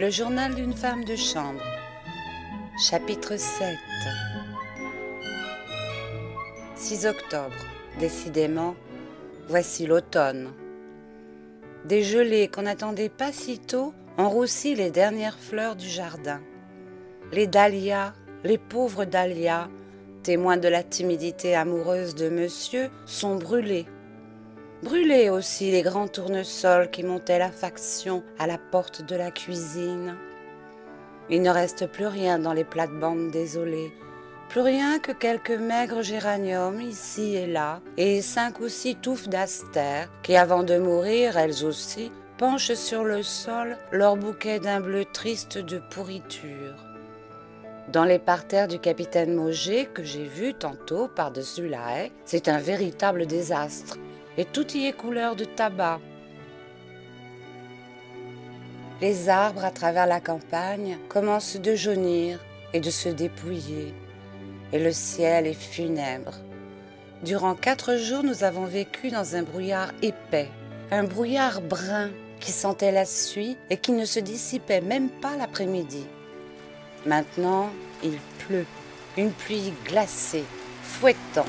Le journal d'une femme de chambre. Chapitre 7. 6 octobre. Décidément, voici l'automne. Des gelées qu'on n'attendait pas si tôt ont roussi les dernières fleurs du jardin. Les dahlias, les pauvres dahlias, témoins de la timidité amoureuse de monsieur, sont brûlés. Brûlés aussi les grands tournesols qui montaient la faction à la porte de la cuisine. Il ne reste plus rien dans les plates-bandes désolées, plus rien que quelques maigres géraniums ici et là, et 5 ou 6 touffes d'astères qui, avant de mourir, elles aussi, penchent sur le sol leur bouquet d'un bleu triste de pourriture. Dans les parterres du capitaine Mauger, que j'ai vu tantôt par-dessus la haie, c'est un véritable désastre, et tout y est couleur de tabac. Les arbres à travers la campagne commencent de jaunir et de se dépouiller, et le ciel est funèbre. Durant 4 jours, nous avons vécu dans un brouillard épais, un brouillard brun qui sentait la suie et qui ne se dissipait même pas l'après-midi. Maintenant, il pleut, une pluie glacée, fouettante,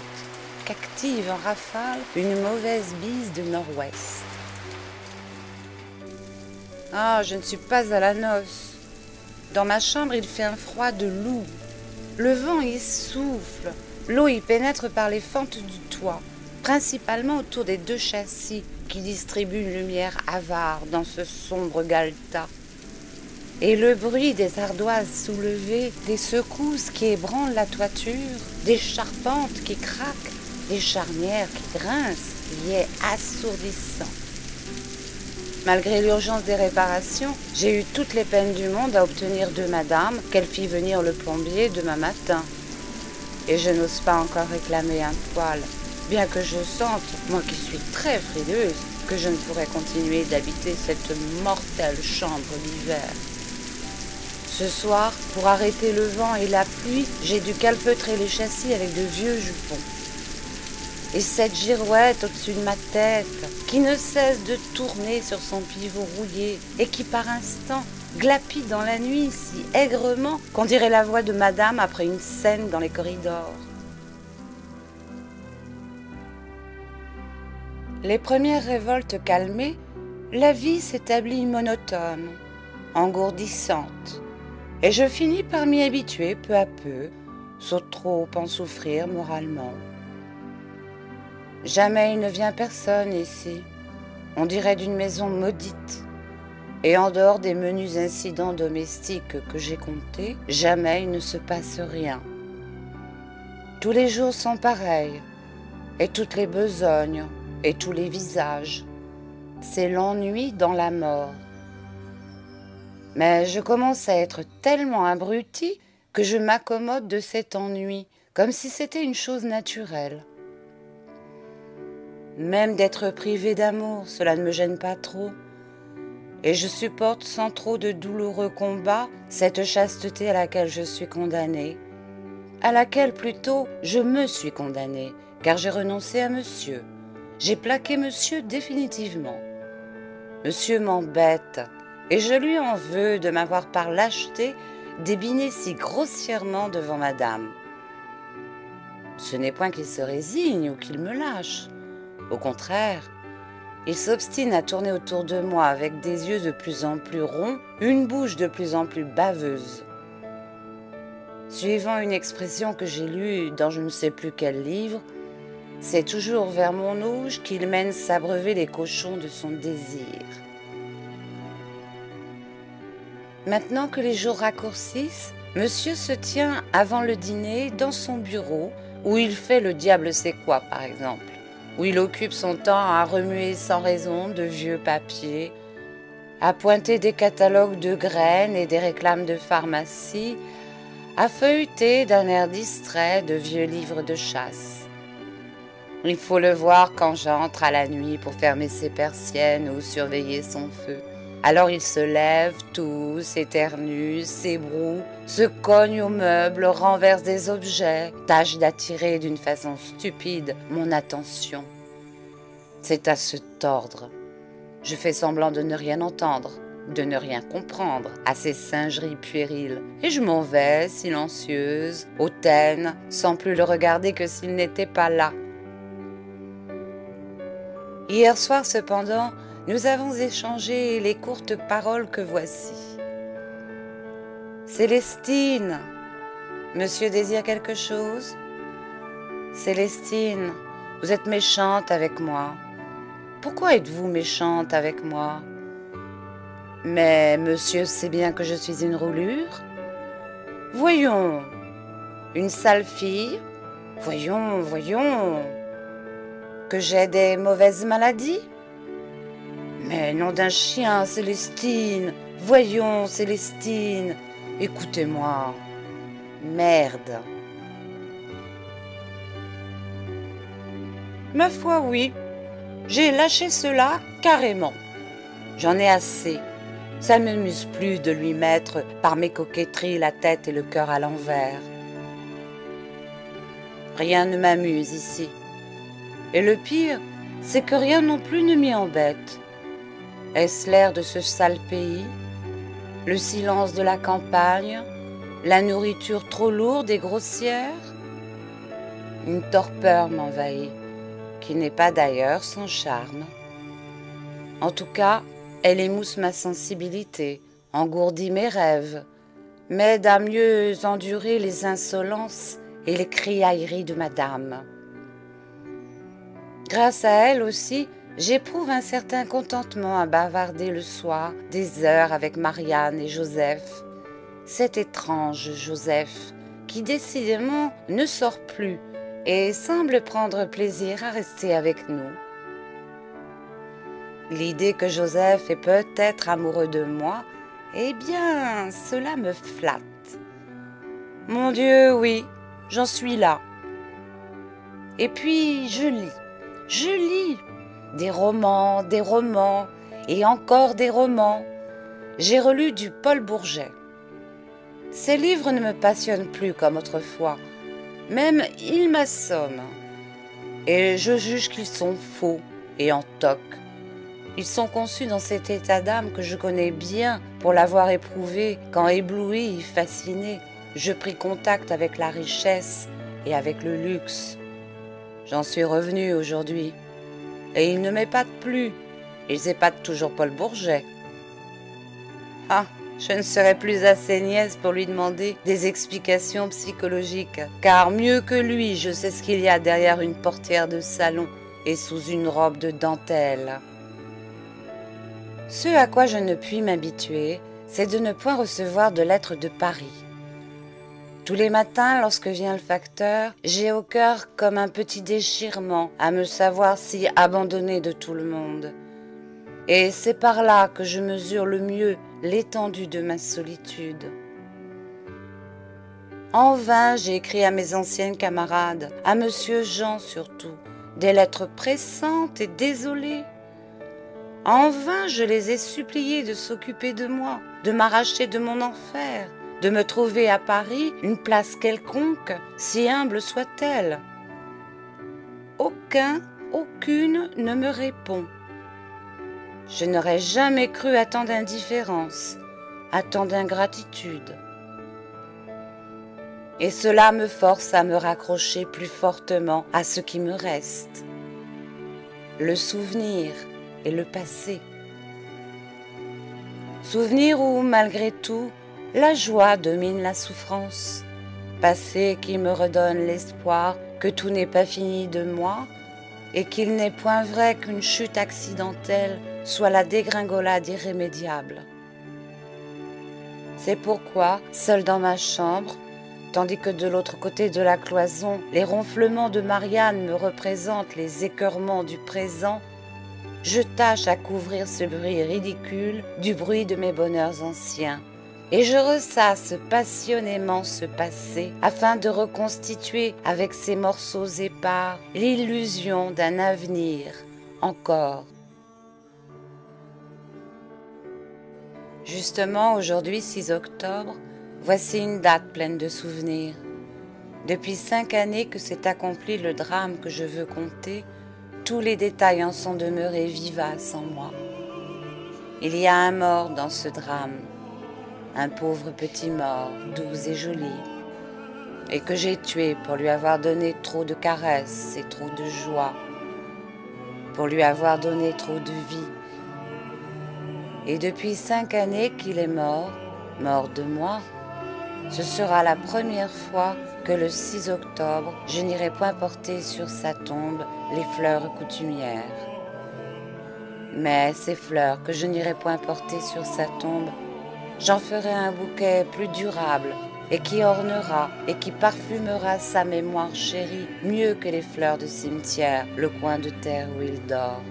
qu'active en rafale une mauvaise bise de nord-ouest. Ah, je ne suis pas à la noce. Dans ma chambre, il fait un froid de loup. Le vent y souffle, l'eau y pénètre par les fentes du toit, principalement autour des 2 châssis qui distribuent une lumière avare dans ce sombre galetas. Et le bruit des ardoises soulevées, des secousses qui ébranlent la toiture, des charpentes qui craquent, des charnières qui grincent, y est assourdissant. Malgré l'urgence des réparations, j'ai eu toutes les peines du monde à obtenir de madame qu'elle fît venir le plombier demain matin. Et je n'ose pas encore réclamer un poêle, bien que je sente, moi qui suis très frileuse, que je ne pourrai continuer d'habiter cette mortelle chambre l'hiver. Ce soir, pour arrêter le vent et la pluie, j'ai dû calfeutrer les châssis avec de vieux jupons. Et cette girouette au-dessus de ma tête, qui ne cesse de tourner sur son pivot rouillé et qui par instant glapit dans la nuit si aigrement qu'on dirait la voix de madame après une scène dans les corridors. Les premières révoltes calmées, la vie s'établit monotone, engourdissante, et je finis par m'y habituer peu à peu, sans trop en souffrir moralement. Jamais il ne vient personne ici, on dirait d'une maison maudite. Et en dehors des menus incidents domestiques que j'ai comptés, jamais il ne se passe rien. Tous les jours sont pareils, et toutes les besognes, et tous les visages. C'est l'ennui dans la mort. Mais je commence à être tellement abruti que je m'accommode de cet ennui, comme si c'était une chose naturelle. Même d'être privé d'amour, cela ne me gêne pas trop. Et je supporte sans trop de douloureux combats cette chasteté à laquelle je suis condamnée. À laquelle plutôt je me suis condamnée, car j'ai renoncé à monsieur. J'ai plaqué monsieur définitivement. Monsieur m'embête, et je lui en veux de m'avoir par lâcheté débiné si grossièrement devant madame. Ce n'est point qu'il se résigne ou qu'il me lâche. Au contraire, il s'obstine à tourner autour de moi avec des yeux de plus en plus ronds, une bouche de plus en plus baveuse. Suivant une expression que j'ai lue dans je ne sais plus quel livre, c'est toujours vers mon auge qu'il mène s'abreuver les cochons de son désir. Maintenant que les jours raccourcissent, monsieur se tient avant le dîner dans son bureau, où il fait le diable sait quoi par exemple, où il occupe son temps à remuer sans raison de vieux papiers, à pointer des catalogues de graines et des réclames de pharmacie, à feuilleter d'un air distrait de vieux livres de chasse. Il faut le voir quand j'entre à la nuit pour fermer ses persiennes ou surveiller son feu. Alors il se lève, tousse, s'éternue, s'ébroue, se cogne aux meubles, renverse des objets, tâche d'attirer d'une façon stupide mon attention. C'est à se tordre. Je fais semblant de ne rien entendre, de ne rien comprendre à ces singeries puériles, et je m'en vais, silencieuse, hautaine, sans plus le regarder que s'il n'était pas là. Hier soir, cependant, nous avons échangé les courtes paroles que voici. Célestine, monsieur désire quelque chose? Célestine, vous êtes méchante avec moi. Pourquoi êtes-vous méchante avec moi? Mais monsieur sait bien que je suis une roulure. Voyons, une sale fille. Voyons, que j'ai des mauvaises maladies. Mais nom d'un chien, Célestine. Voyons, Célestine, écoutez-moi. Merde. Ma foi, oui, j'ai lâché cela carrément. J'en ai assez. Ça ne m'amuse plus de lui mettre par mes coquetteries la tête et le cœur à l'envers. Rien ne m'amuse ici. Et le pire, c'est que rien non plus ne m'y embête. Est-ce l'air de ce sale pays, le silence de la campagne, la nourriture trop lourde et grossière? Une torpeur m'envahit, qui n'est pas d'ailleurs sans charme. En tout cas, elle émousse ma sensibilité, engourdit mes rêves, m'aide à mieux endurer les insolences et les criailleries de madame. Grâce à elle aussi, j'éprouve un certain contentement à bavarder le soir des heures avec Marianne et Joseph. Cet étrange Joseph, qui décidément ne sort plus et semble prendre plaisir à rester avec nous. L'idée que Joseph est peut-être amoureux de moi, eh bien, cela me flatte. Mon Dieu, oui, j'en suis là. Et puis, je lis. Des romans, et encore des romans. J'ai relu du Paul Bourget. Ces livres ne me passionnent plus comme autrefois. Même ils m'assomment. Et je juge qu'ils sont faux et en toc. Ils sont conçus dans cet état d'âme que je connais bien pour l'avoir éprouvé quand ébloui et fasciné, je pris contact avec la richesse et avec le luxe. J'en suis revenu aujourd'hui. Et ils ne m'épatent plus. Ils épatent toujours Paul Bourget. Ah, je ne serai plus assez niaise pour lui demander des explications psychologiques, car mieux que lui, je sais ce qu'il y a derrière une portière de salon et sous une robe de dentelle. Ce à quoi je ne puis m'habituer, c'est de ne point recevoir de lettres de Paris. Tous les matins, lorsque vient le facteur, j'ai au cœur comme un petit déchirement à me savoir si abandonnée de tout le monde. Et c'est par là que je mesure le mieux l'étendue de ma solitude. En vain, j'ai écrit à mes anciennes camarades, à monsieur Jean surtout, des lettres pressantes et désolées. En vain, je les ai suppliés de s'occuper de moi, de m'arracher de mon enfer, de me trouver à Paris une place quelconque, si humble soit-elle. Aucune ne me répond. Je n'aurais jamais cru à tant d'indifférence, à tant d'ingratitude. Et cela me force à me raccrocher plus fortement à ce qui me reste, le souvenir et le passé. Souvenir où, malgré tout, la joie domine la souffrance, passé qui me redonne l'espoir que tout n'est pas fini de moi et qu'il n'est point vrai qu'une chute accidentelle soit la dégringolade irrémédiable. C'est pourquoi, seule dans ma chambre, tandis que de l'autre côté de la cloison, les ronflements de Marianne me représentent les écœurements du présent, je tâche à couvrir ce bruit ridicule du bruit de mes bonheurs anciens. Et je ressasse passionnément ce passé afin de reconstituer avec ces morceaux épars l'illusion d'un avenir encore. Justement, aujourd'hui, 6 octobre, voici une date pleine de souvenirs. Depuis 5 années que s'est accompli le drame que je veux conter, tous les détails en sont demeurés vivaces en moi. Il y a un mort dans ce drame, un pauvre petit mort, doux et joli, et que j'ai tué pour lui avoir donné trop de caresses et trop de joie, pour lui avoir donné trop de vie. Et depuis 5 années qu'il est mort, mort de moi, ce sera la première fois que le 6 octobre, je n'irai point porter sur sa tombe les fleurs coutumières. Mais ces fleurs que je n'irai point porter sur sa tombe, j'en ferai un bouquet plus durable et qui ornera et qui parfumera sa mémoire chérie mieux que les fleurs de cimetière, le coin de terre où il dort.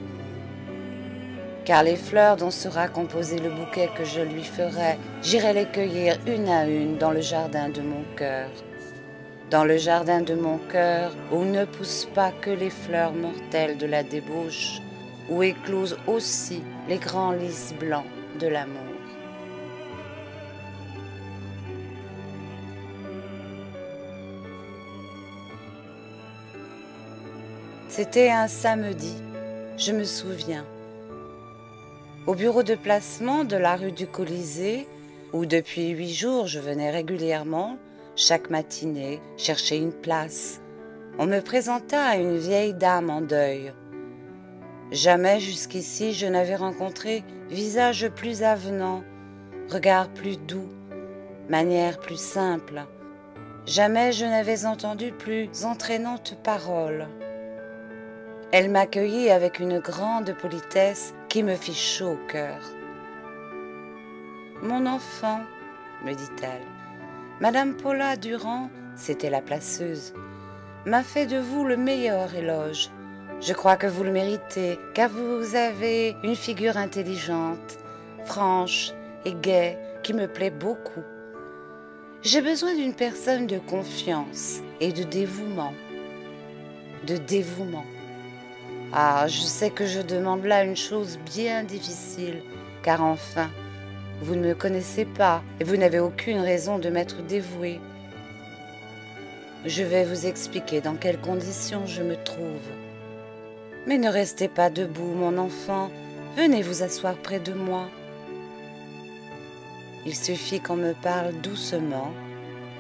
Car les fleurs dont sera composé le bouquet que je lui ferai, j'irai les cueillir une à une dans le jardin de mon cœur. Dans le jardin de mon cœur, où ne poussent pas que les fleurs mortelles de la débauche, où éclosent aussi les grands lys blancs de l'amour. C'était un samedi, je me souviens. Au bureau de placement de la rue du Colisée, où depuis 8 jours je venais régulièrement, chaque matinée, chercher une place, on me présenta à une vieille dame en deuil. Jamais jusqu'ici je n'avais rencontré visage plus avenant, regard plus doux, manière plus simple. Jamais je n'avais entendu plus entraînantes paroles. Elle m'accueillit avec une grande politesse qui me fit chaud au cœur. « Mon enfant, me dit-elle, Madame Paula Durand, c'était la placeuse, m'a fait de vous le meilleur éloge. Je crois que vous le méritez, car vous avez une figure intelligente, franche et gaie qui me plaît beaucoup. J'ai besoin d'une personne de confiance et de dévouement. De dévouement. Ah, je sais que je demande là une chose bien difficile, car enfin, vous ne me connaissez pas et vous n'avez aucune raison de m'être dévoué. Je vais vous expliquer dans quelles conditions je me trouve. Mais ne restez pas debout, mon enfant, venez vous asseoir près de moi. Il suffit qu'on me parle doucement,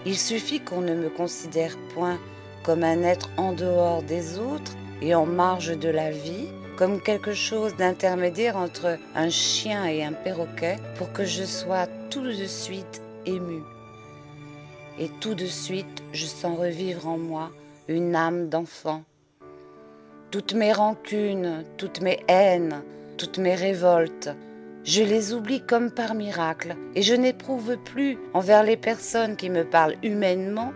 il suffit qu'on ne me considère point comme un être en dehors des autres et en marge de la vie, comme quelque chose d'intermédiaire entre un chien et un perroquet, pour que je sois tout de suite émue. Et tout de suite, je sens revivre en moi une âme d'enfant. Toutes mes rancunes, toutes mes haines, toutes mes révoltes, je les oublie comme par miracle, et je n'éprouve plus envers les personnes qui me parlent humainement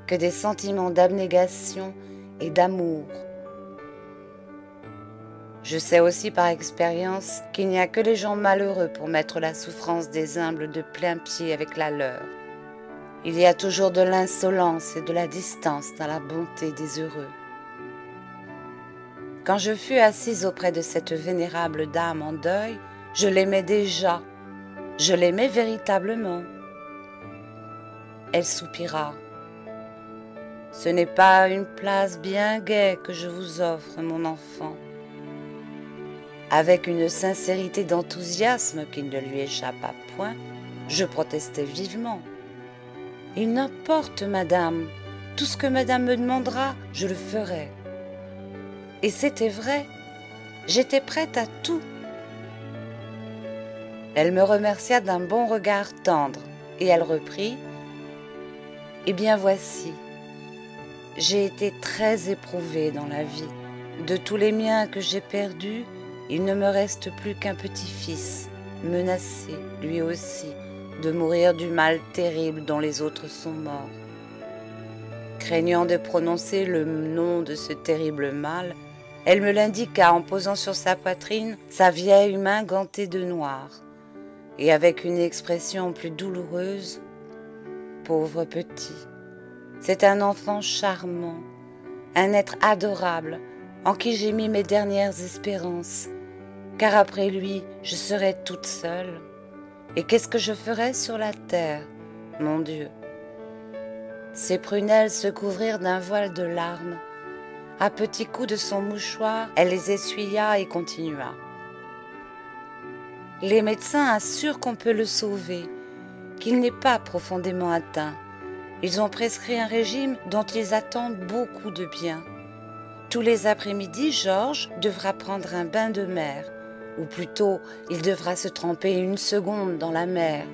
que des sentiments d'abnégation et d'amour. Je sais aussi par expérience qu'il n'y a que les gens malheureux pour mettre la souffrance des humbles de plein pied avec la leur. Il y a toujours de l'insolence et de la distance dans la bonté des heureux. Quand je fus assise auprès de cette vénérable dame en deuil, je l'aimais déjà, je l'aimais véritablement. Elle soupira. « Ce n'est pas une place bien gaie que je vous offre, mon enfant. » Avec une sincérité d'enthousiasme qui ne lui échappa point, je protestai vivement. « Il n'importe, madame, tout ce que madame me demandera, je le ferai. » Et c'était vrai, j'étais prête à tout. Elle me remercia d'un bon regard tendre, et elle reprit « Eh bien voici, j'ai été très éprouvée dans la vie. De tous les miens que j'ai perdus, il ne me reste plus qu'un petit-fils, menacé, lui aussi, de mourir du mal terrible dont les autres sont morts. Craignant de prononcer le nom de ce terrible mal, elle me l'indiqua en posant sur sa poitrine sa vieille main gantée de noir, et avec une expression plus douloureuse, « Pauvre petit, c'est un enfant charmant, un être adorable, en qui j'ai mis mes dernières espérances, car après lui, je serai toute seule. Et qu'est-ce que je ferai sur la terre, mon Dieu ?» Ses prunelles se couvrirent d'un voile de larmes. À petits coups de son mouchoir, elle les essuya et continua. « Les médecins assurent qu'on peut le sauver, qu'il n'est pas profondément atteint. Ils ont prescrit un régime dont ils attendent beaucoup de bien. Tous les après-midi, Georges devra prendre un bain de mer, ou plutôt, il devra se tremper 1 seconde dans la mer.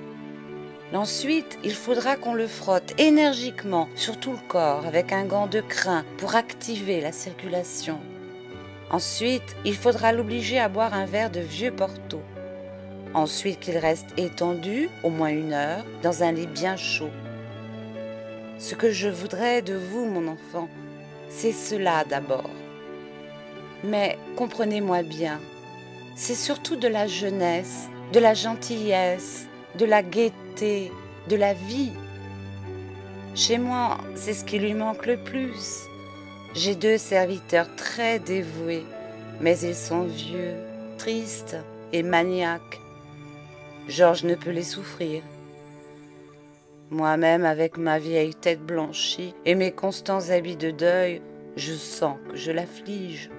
Ensuite, il faudra qu'on le frotte énergiquement sur tout le corps avec un gant de crin pour activer la circulation. Ensuite, il faudra l'obliger à boire un verre de vieux Porto. Ensuite, qu'il reste étendu, au moins 1 heure, dans un lit bien chaud. Ce que je voudrais de vous, mon enfant, c'est cela d'abord. Mais comprenez-moi bien, c'est surtout de la jeunesse, de la gentillesse, de la gaieté, de la vie. Chez moi, c'est ce qui lui manque le plus. J'ai 2 serviteurs très dévoués, mais ils sont vieux, tristes et maniaques. Georges ne peut les souffrir. Moi-même, avec ma vieille tête blanchie et mes constants habits de deuil, je sens que je l'afflige.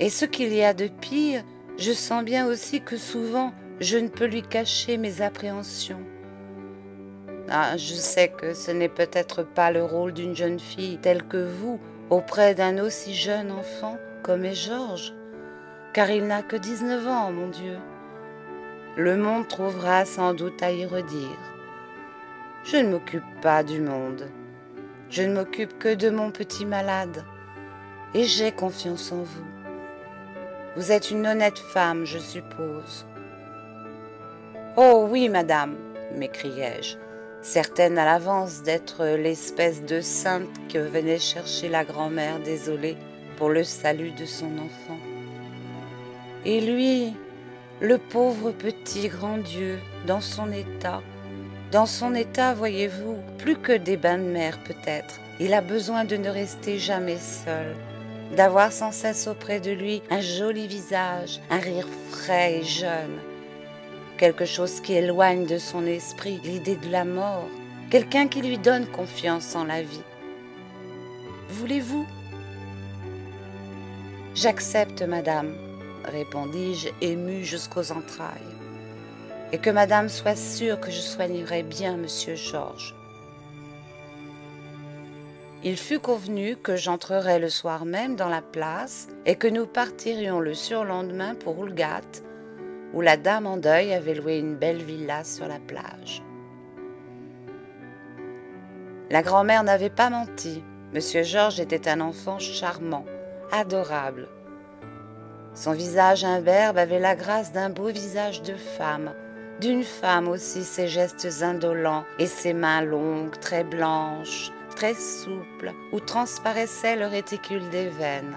Et ce qu'il y a de pire, je sens bien aussi que souvent, je ne peux lui cacher mes appréhensions. Ah, je sais que ce n'est peut-être pas le rôle d'une jeune fille telle que vous, auprès d'un aussi jeune enfant comme est Georges, car il n'a que 19 ans, mon Dieu. Le monde trouvera sans doute à y redire. Je ne m'occupe pas du monde. Je ne m'occupe que de mon petit malade. Et j'ai confiance en vous. Vous êtes une honnête femme, je suppose. Oh oui, madame, m'écriai-je, certaine à l'avance d'être l'espèce de sainte que venait chercher la grand-mère désolée pour le salut de son enfant. Et lui, le pauvre petit grand Dieu, dans son état, voyez-vous, plus que des bains de mer peut-être, il a besoin de ne rester jamais seul, d'avoir sans cesse auprès de lui un joli visage, un rire frais et jeune, quelque chose qui éloigne de son esprit l'idée de la mort, quelqu'un qui lui donne confiance en la vie. Voulez-vous? J'accepte, madame, répondis-je, ému jusqu'aux entrailles, et que madame soit sûre que je soignerai bien monsieur Georges. Il fut convenu que j'entrerais le soir même dans la place et que nous partirions le surlendemain pour Houlgat, où la dame en deuil avait loué une belle villa sur la plage. La grand-mère n'avait pas menti. Monsieur Georges était un enfant charmant, adorable. Son visage imberbe avait la grâce d'un beau visage de femme, d'une femme aussi ses gestes indolents et ses mains longues, très blanches, très souples, où transparaissait le réticule des veines.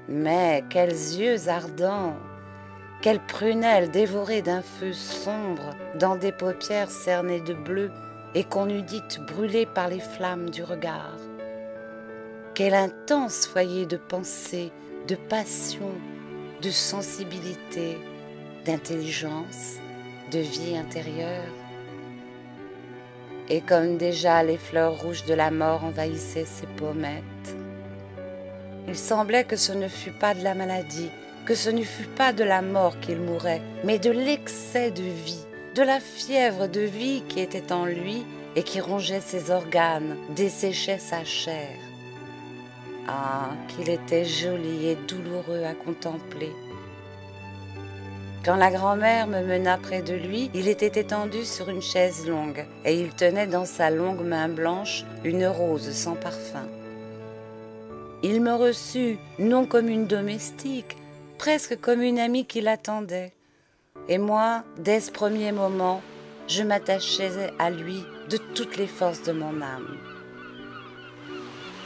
Mais quels yeux ardents! Quelles prunelles dévorées d'un feu sombre, dans des paupières cernées de bleu et qu'on eût dites brûlées par les flammes du regard. Quel intense foyer de pensée, de passion, de sensibilité, d'intelligence, de vie intérieure. Et comme déjà les fleurs rouges de la mort envahissaient ses pommettes, il semblait que ce ne fût pas de la maladie, que ce ne fût pas de la mort qu'il mourait, mais de l'excès de vie, de la fièvre de vie qui était en lui et qui rongeait ses organes, desséchait sa chair. Ah, qu'il était joli et douloureux à contempler. Quand la grand-mère me mena près de lui, il était étendu sur une chaise longue et il tenait dans sa longue main blanche une rose sans parfum. Il me reçut non comme une domestique, presque comme une amie qui l'attendait. Et moi, dès ce premier moment, je m'attachais à lui de toutes les forces de mon âme.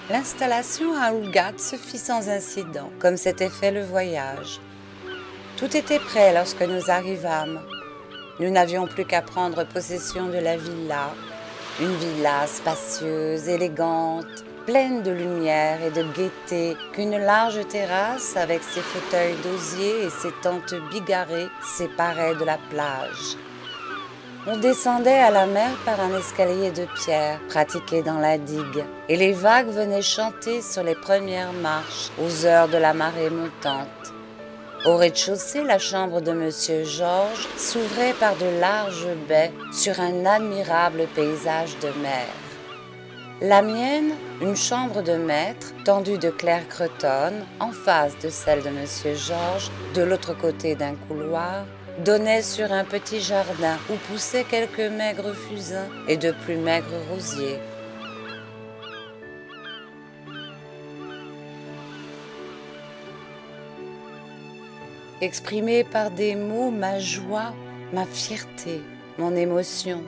L'installation à Houlgat se fit sans incident, comme s'était fait le voyage. Tout était prêt lorsque nous arrivâmes. Nous n'avions plus qu'à prendre possession de la villa, une villa spacieuse, élégante, pleine de lumière et de gaieté, qu'une large terrasse avec ses fauteuils d'osier et ses tentes bigarrées séparait de la plage. On descendait à la mer par un escalier de pierre pratiqué dans la digue, et les vagues venaient chanter sur les premières marches aux heures de la marée montante. Au rez-de-chaussée, la chambre de Monsieur Georges s'ouvrait par de larges baies sur un admirable paysage de mer. La mienne, une chambre de maître, tendue de claire cretonne, en face de celle de Monsieur Georges, de l'autre côté d'un couloir, donnait sur un petit jardin où poussaient quelques maigres fusains et de plus maigres rosiers. Exprimer par des mots ma joie, ma fierté, mon émotion,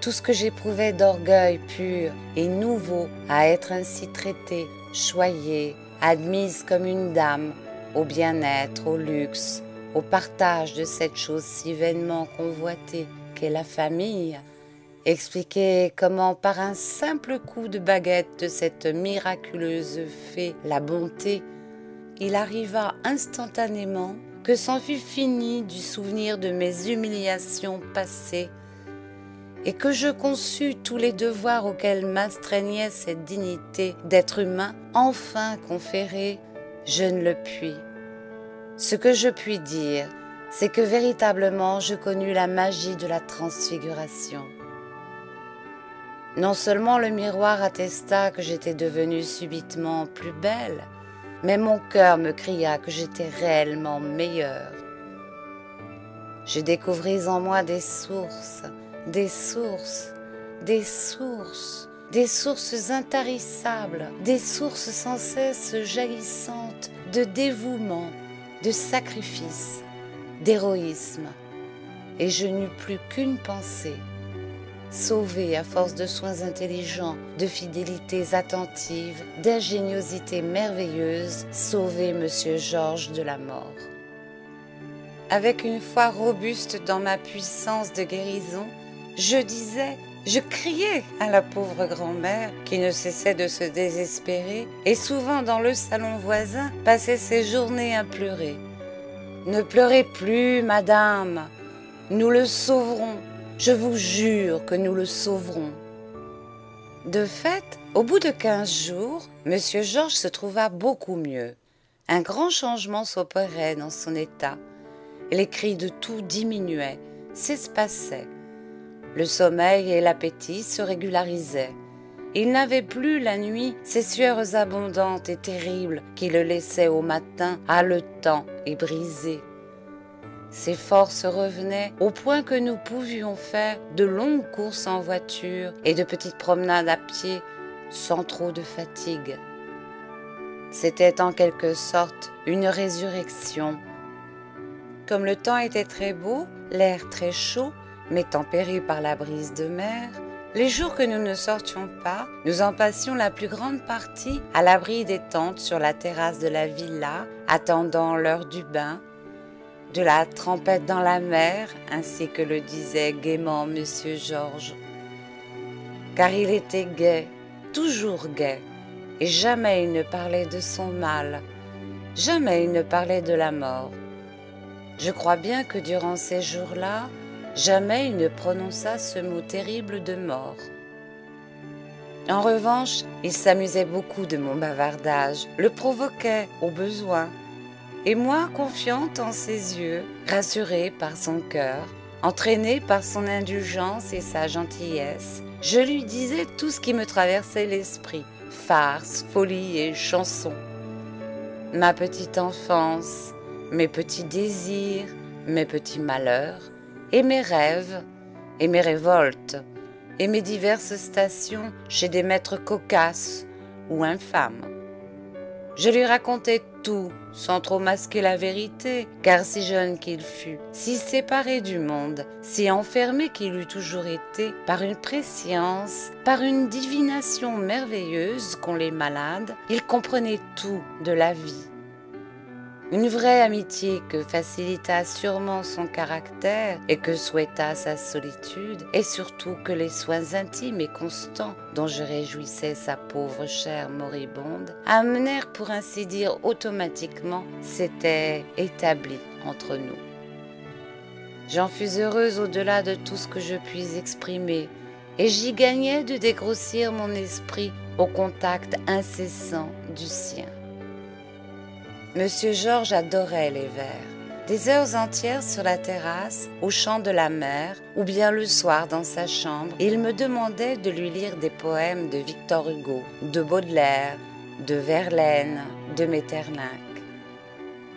tout ce que j'éprouvais d'orgueil pur et nouveau à être ainsi traitée, choyée, admise comme une dame, au bien-être, au luxe, au partage de cette chose si vainement convoitée qu'est la famille, expliquer comment par un simple coup de baguette de cette miraculeuse fée, la bonté, il arriva instantanément que c'en fut fini du souvenir de mes humiliations passées et que je conçus tous les devoirs auxquels m'astreignait cette dignité d'être humain enfin conférée, je ne le puis. Ce que je puis dire, c'est que véritablement je connus la magie de la transfiguration. Non seulement le miroir attesta que j'étais devenue subitement plus belle, mais mon cœur me cria que j'étais réellement meilleure. Je découvris en moi des sources, des sources, des sources, des sources intarissables, des sources sans cesse jaillissantes de dévouement, de sacrifice, d'héroïsme. Et je n'eus plus qu'une pensée, sauver à force de soins intelligents, de fidélités attentives, d'ingéniosité merveilleuse, sauver Monsieur Georges de la mort. Avec une foi robuste dans ma puissance de guérison, je disais, je criais à la pauvre grand-mère qui ne cessait de se désespérer et souvent dans le salon voisin passait ses journées à pleurer. « Ne pleurez plus, madame, nous le sauverons. Je vous jure que nous le sauverons. » De fait, au bout de 15 jours, Monsieur Georges se trouva beaucoup mieux. Un grand changement s'opérait dans son état. Les cris de toux diminuaient, s'espaçaient. Le sommeil et l'appétit se régularisaient. Il n'avait plus la nuit ces sueurs abondantes et terribles qui le laissaient au matin haletant et brisé. Ses forces revenaient au point que nous pouvions faire de longues courses en voiture et de petites promenades à pied sans trop de fatigue. C'était en quelque sorte une résurrection. Comme le temps était très beau, l'air très chaud, mais tempéré par la brise de mer, les jours que nous ne sortions pas, nous en passions la plus grande partie à l'abri des tentes sur la terrasse de la villa, attendant l'heure du bain, de la trempette dans la mer, ainsi que le disait gaiement Monsieur Georges. Car il était gai, toujours gai, et jamais il ne parlait de son mal, jamais il ne parlait de la mort. Je crois bien que durant ces jours-là, jamais il ne prononça ce mot terrible de mort. En revanche, il s'amusait beaucoup de mon bavardage, le provoquait au besoin. Et moi, confiante en ses yeux, rassurée par son cœur, entraînée par son indulgence et sa gentillesse, je lui disais tout ce qui me traversait l'esprit, farce, folie et chanson. Ma petite enfance, mes petits désirs, mes petits malheurs, et mes rêves, et mes révoltes, et mes diverses stations chez des maîtres cocasses ou infâmes. Je lui racontais tout, sans trop masquer la vérité, car si jeune qu'il fût, si séparé du monde, si enfermé qu'il eût toujours été, par une prescience, par une divination merveilleuse qu'ont les malades, il comprenait tout de la vie. Une vraie amitié que facilita sûrement son caractère et que souhaita sa solitude, et surtout que les soins intimes et constants dont je réjouissais sa pauvre chair moribonde amenèrent pour ainsi dire automatiquement, s'étaient établis entre nous. J'en fus heureuse au-delà de tout ce que je puis exprimer, et j'y gagnais de dégrossir mon esprit au contact incessant du sien. Monsieur Georges adorait les vers. Des heures entières sur la terrasse, au chant de la mer, ou bien le soir dans sa chambre, il me demandait de lui lire des poèmes de Victor Hugo, de Baudelaire, de Verlaine, de Metternich.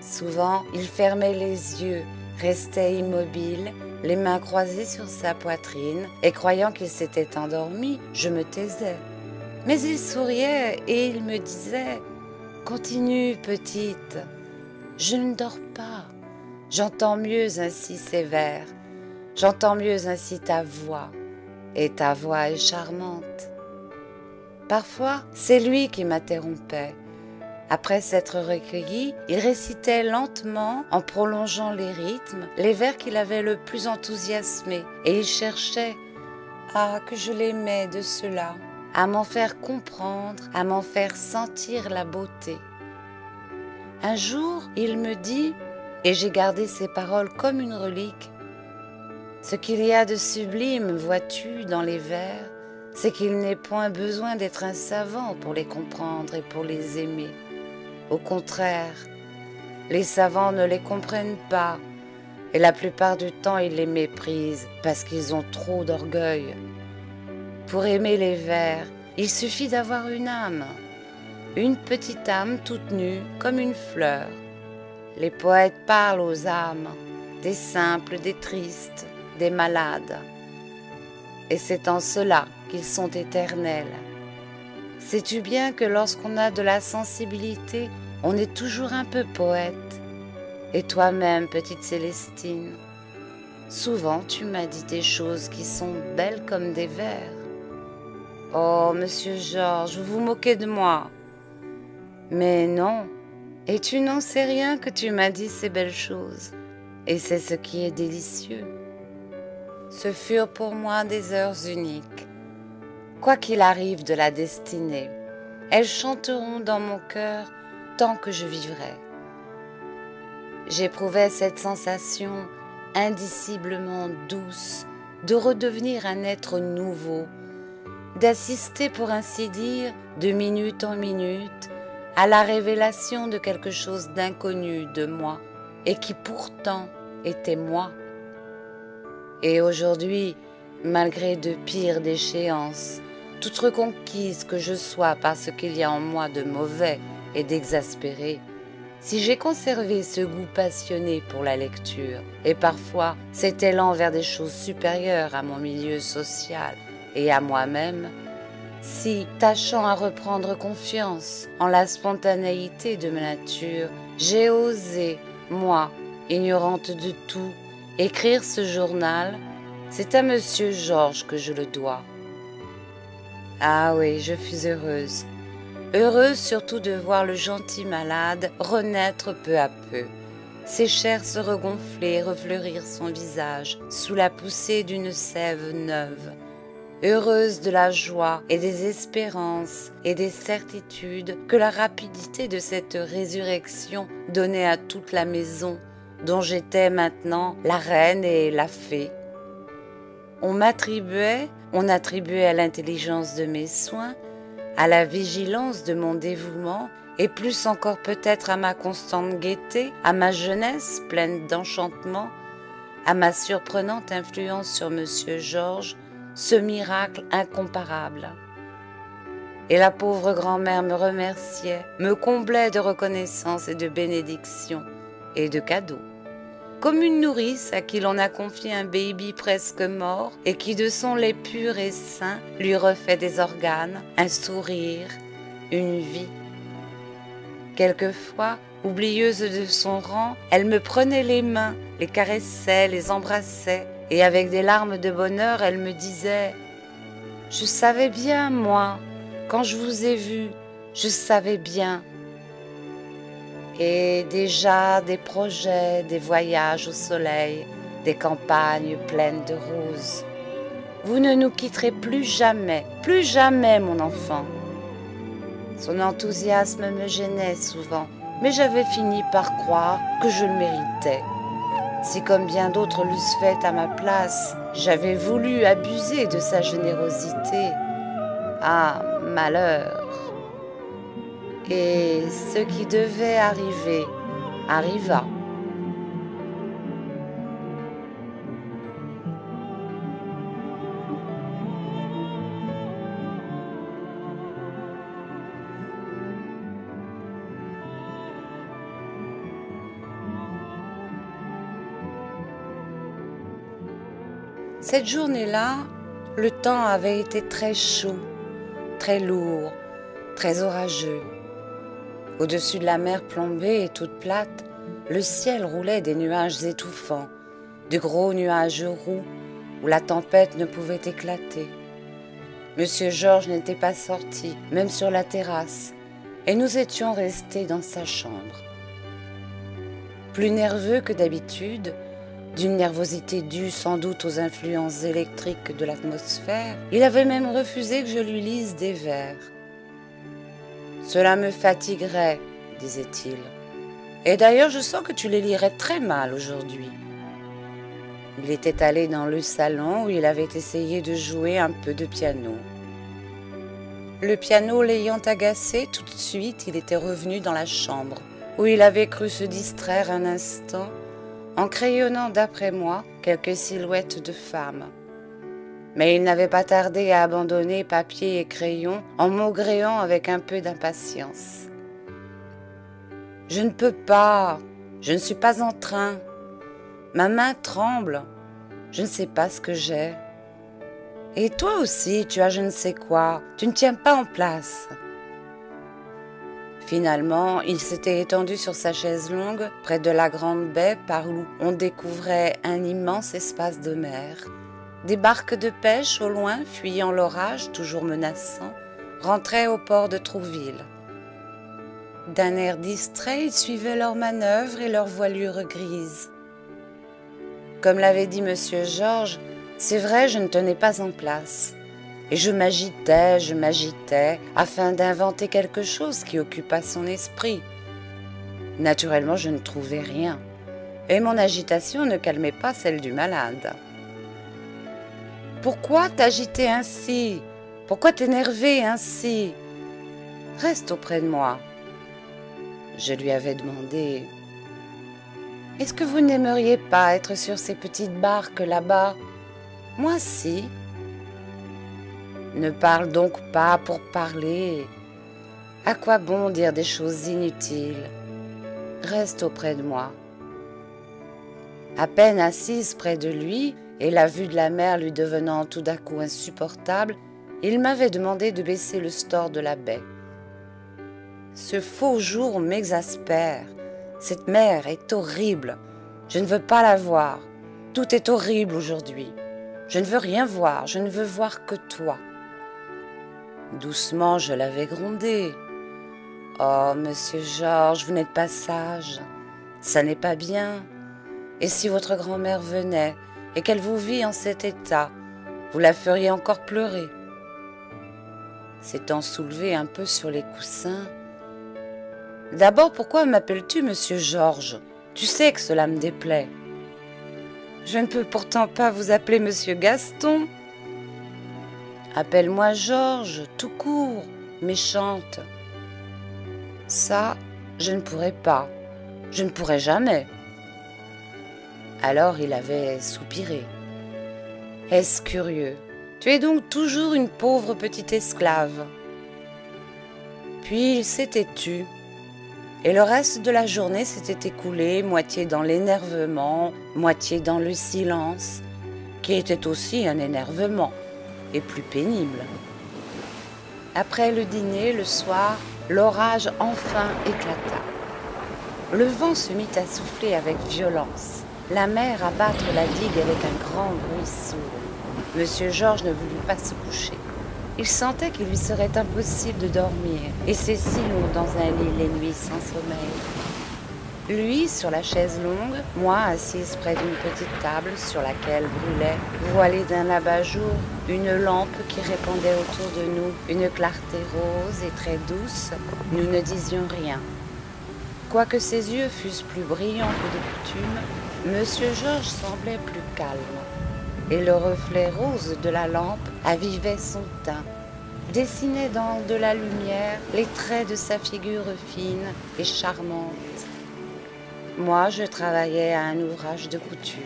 Souvent, il fermait les yeux, restait immobile, les mains croisées sur sa poitrine, et croyant qu'il s'était endormi, je me taisais. Mais il souriait et il me disait « Continue, petite, je ne dors pas. J'entends mieux ainsi ces vers, j'entends mieux ainsi ta voix, et ta voix est charmante. » Parfois, c'est lui qui m'interrompait. Après s'être recueilli, il récitait lentement, en prolongeant les rythmes, les vers qu'il avait le plus enthousiasmés, et il cherchait « Ah, que je l'aimais de cela !» à m'en faire comprendre, à m'en faire sentir la beauté. Un jour, il me dit, et j'ai gardé ces paroles comme une relique, « Ce qu'il y a de sublime, vois-tu, dans les vers, c'est qu'il n'est point besoin d'être un savant pour les comprendre et pour les aimer. Au contraire, les savants ne les comprennent pas, et la plupart du temps ils les méprisent parce qu'ils ont trop d'orgueil. Pour aimer les vers, il suffit d'avoir une âme, une petite âme toute nue comme une fleur. Les poètes parlent aux âmes, des simples, des tristes, des malades. Et c'est en cela qu'ils sont éternels. Sais-tu bien que lorsqu'on a de la sensibilité, on est toujours un peu poète? Et toi-même, petite Célestine, souvent tu m'as dit des choses qui sont belles comme des vers. Oh, monsieur Georges, vous vous moquez de moi. Mais non, et tu n'en sais rien que tu m'as dit ces belles choses. Et c'est ce qui est délicieux. Ce furent pour moi des heures uniques. Quoi qu'il arrive de la destinée, elles chanteront dans mon cœur tant que je vivrai. J'éprouvais cette sensation indiciblement douce de redevenir un être nouveau, d'assister pour ainsi dire de minute en minute à la révélation de quelque chose d'inconnu de moi et qui pourtant était moi. Et aujourd'hui, malgré de pires déchéances, toute reconquise que je sois par ce qu'il y a en moi de mauvais et d'exaspéré, si j'ai conservé ce goût passionné pour la lecture et parfois cet élan vers des choses supérieures à mon milieu social et à moi-même, si, tâchant à reprendre confiance en la spontanéité de ma nature, j'ai osé, moi, ignorante de tout, écrire ce journal, c'est à monsieur Georges que je le dois. Ah oui, je fus heureuse. Heureuse surtout de voir le gentil malade renaître peu à peu, ses chairs se regonfler, refleurir son visage sous la poussée d'une sève neuve. Heureuse de la joie et des espérances et des certitudes que la rapidité de cette résurrection donnait à toute la maison, dont j'étais maintenant la reine et la fée. On attribuait à l'intelligence de mes soins, à la vigilance de mon dévouement, et plus encore peut-être à ma constante gaieté, à ma jeunesse pleine d'enchantement, à ma surprenante influence sur monsieur Georges, ce miracle incomparable. Et la pauvre grand-mère me remerciait, me comblait de reconnaissance et de bénédictions et de cadeaux. Comme une nourrice à qui l'on a confié un baby presque mort et qui de son lait pur et sain lui refait des organes, un sourire, une vie. Quelquefois, oublieuse de son rang, elle me prenait les mains, les caressait, les embrassait, et avec des larmes de bonheur, elle me disait « Je savais bien, moi, quand je vous ai vu, je savais bien. » Et déjà des projets, des voyages au soleil, des campagnes pleines de roses. Vous ne nous quitterez plus jamais, mon enfant. Son enthousiasme me gênait souvent, mais j'avais fini par croire que je le méritais. Si comme bien d'autres l'eussent fait à ma place, j'avais voulu abuser de sa générosité. Ah, malheur! Et ce qui devait arriver arriva. Cette journée-là, le temps avait été très chaud, très lourd, très orageux. Au-dessus de la mer plombée et toute plate, le ciel roulait des nuages étouffants, de gros nuages roux où la tempête ne pouvait éclater. Monsieur Georges n'était pas sorti, même sur la terrasse, et nous étions restés dans sa chambre. Plus nerveux que d'habitude, d'une nervosité due sans doute aux influences électriques de l'atmosphère, il avait même refusé que je lui lise des vers. « Cela me fatiguerait, disait-il. Et d'ailleurs, je sens que tu les lirais très mal aujourd'hui. » Il était allé dans le salon où il avait essayé de jouer un peu de piano. Le piano l'ayant agacé, tout de suite, il était revenu dans la chambre, où il avait cru se distraire un instant, en crayonnant d'après moi quelques silhouettes de femmes. Mais il n'avait pas tardé à abandonner papier et crayon en maugréant avec un peu d'impatience. « Je ne peux pas, je ne suis pas en train. Ma main tremble, je ne sais pas ce que j'ai. Et toi aussi, tu as je ne sais quoi, tu ne tiens pas en place. » Finalement, il s'était étendu sur sa chaise longue près de la grande baie par où on découvrait un immense espace de mer. Des barques de pêche au loin, fuyant l'orage toujours menaçant, rentraient au port de Trouville. D'un air distrait, ils suivaient leurs manœuvres et leurs voilures grises. Comme l'avait dit Monsieur Georges, c'est vrai, je ne tenais pas en place. Et je m'agitais, afin d'inventer quelque chose qui occupât son esprit. Naturellement, je ne trouvais rien, et mon agitation ne calmait pas celle du malade. « Pourquoi t'agiter ainsi? Pourquoi t'énerver ainsi? Reste auprès de moi. » Je lui avais demandé. « Est-ce que vous n'aimeriez pas être sur ces petites barques là-bas? Moi si. » Ne parle donc pas pour parler. À quoi bon dire des choses inutiles? Reste auprès de moi. À peine assise près de lui, et la vue de la mer lui devenant tout d'un coup insupportable, il m'avait demandé de baisser le store de la baie. Ce faux jour m'exaspère. Cette mer est horrible. Je ne veux pas la voir. Tout est horrible aujourd'hui. Je ne veux rien voir, je ne veux voir que toi. Doucement, je l'avais grondé. « Oh, monsieur Georges, vous n'êtes pas sage. Ça n'est pas bien. Et si votre grand-mère venait et qu'elle vous vit en cet état, vous la feriez encore pleurer. » S'étant soulevé un peu sur les coussins. « D'abord, pourquoi m'appelles-tu monsieur Georges? Tu sais que cela me déplaît. »« Je ne peux pourtant pas vous appeler monsieur Gaston. » Appelle-moi Georges, tout court, méchante. Ça, je ne pourrais pas, je ne pourrais jamais. Alors il avait soupiré. Est-ce curieux? Tu es donc toujours une pauvre petite esclave. Puis il s'était tu, et le reste de la journée s'était écoulé, moitié dans l'énervement, moitié dans le silence, qui était aussi un énervement. Et plus pénible. Après le dîner, le soir, l'orage enfin éclata. Le vent se mit à souffler avec violence, la mer à battre la digue avec un grand bruit sourd. Monsieur Georges ne voulut pas se coucher. Il sentait qu'il lui serait impossible de dormir, et c'est si long dans un lit les nuits sans sommeil. Lui, sur la chaise longue, moi assise près d'une petite table sur laquelle brûlait, voilée d'un abat-jour, une lampe qui répandait autour de nous une clarté rose et très douce, nous ne disions rien. Quoique ses yeux fussent plus brillants que de coutume, Monsieur Georges semblait plus calme, et le reflet rose de la lampe avivait son teint. dessinait dans de la lumière les traits de sa figure fine et charmante. Moi, je travaillais à un ouvrage de couture.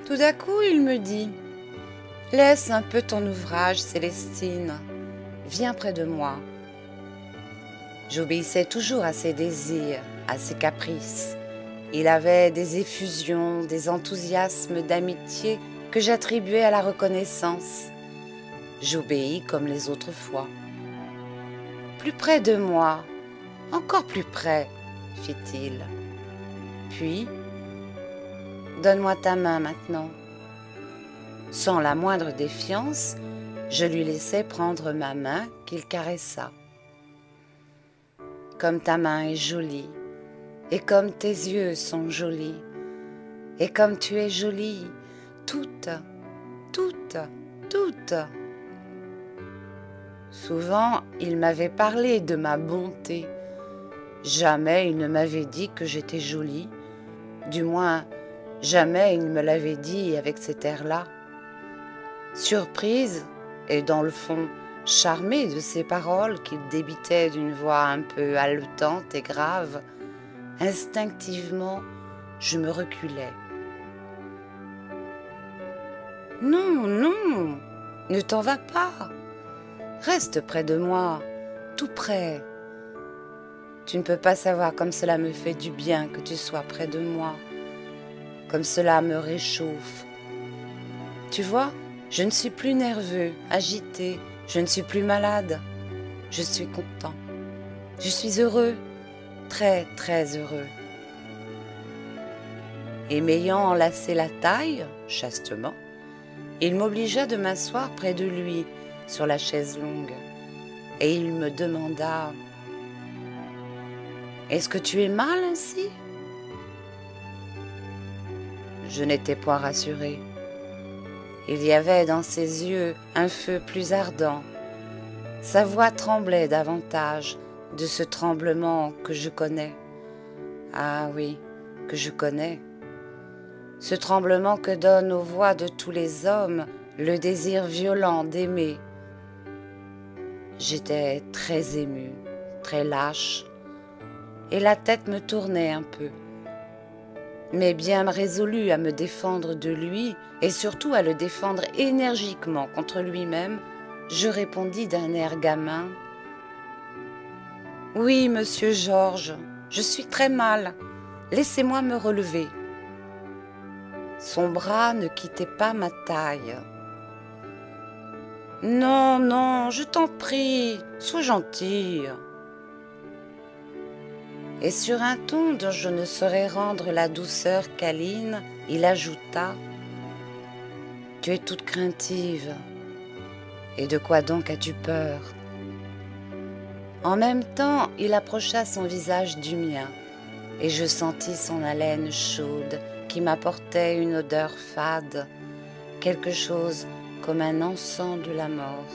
Tout à coup, il me dit « Laisse un peu ton ouvrage, Célestine. Viens près de moi. » J'obéissais toujours à ses désirs, à ses caprices. Il avait des effusions, des enthousiasmes d'amitié que j'attribuais à la reconnaissance. J'obéis comme les autres fois. « Plus près de moi, encore plus près, fit-il. Puis, donne-moi ta main maintenant. Sans la moindre défiance, je lui laissai prendre ma main qu'il caressa. Comme ta main est jolie, et comme tes yeux sont jolis, et comme tu es jolie, toute, toute, toute. Souvent, il m'avait parlé de ma bonté. Jamais il ne m'avait dit que j'étais jolie, du moins, jamais il ne me l'avait dit avec cet air-là. Surprise, et dans le fond, charmée de ces paroles qu'il débitait d'une voix un peu haletante et grave, instinctivement, je me reculais. « Non, non, ne t'en vas pas. Reste près de moi, tout près. Tu ne peux pas savoir comme cela me fait du bien que tu sois près de moi, comme cela me réchauffe. Tu vois, je ne suis plus nerveux, agité, je ne suis plus malade. Je suis content. Je suis heureux, très, très heureux. » Et m'ayant enlacé la taille, chastement, il m'obligea de m'asseoir près de lui sur la chaise longue. Et il me demanda « Est-ce que tu es mal ainsi ?» Je n'étais point rassurée. Il y avait dans ses yeux un feu plus ardent. Sa voix tremblait davantage de ce tremblement que je connais. Ah oui, que je connais. Ce tremblement que donne aux voix de tous les hommes le désir violent d'aimer. J'étais très émue, très lâche, et la tête me tournait un peu. Mais bien résolue à me défendre de lui, et surtout à le défendre énergiquement contre lui-même, je répondis d'un air gamin. « Oui, monsieur Georges, je suis très mal. Laissez-moi me relever. » Son bras ne quittait pas ma taille. « Non, non, je t'en prie, sois gentille. » Et sur un ton dont je ne saurais rendre la douceur câline, il ajouta « Tu es toute craintive. Et de quoi donc as-tu peur ?» En même temps, il approcha son visage du mien, et je sentis son haleine chaude qui m'apportait une odeur fade, quelque chose comme un encens de la mort.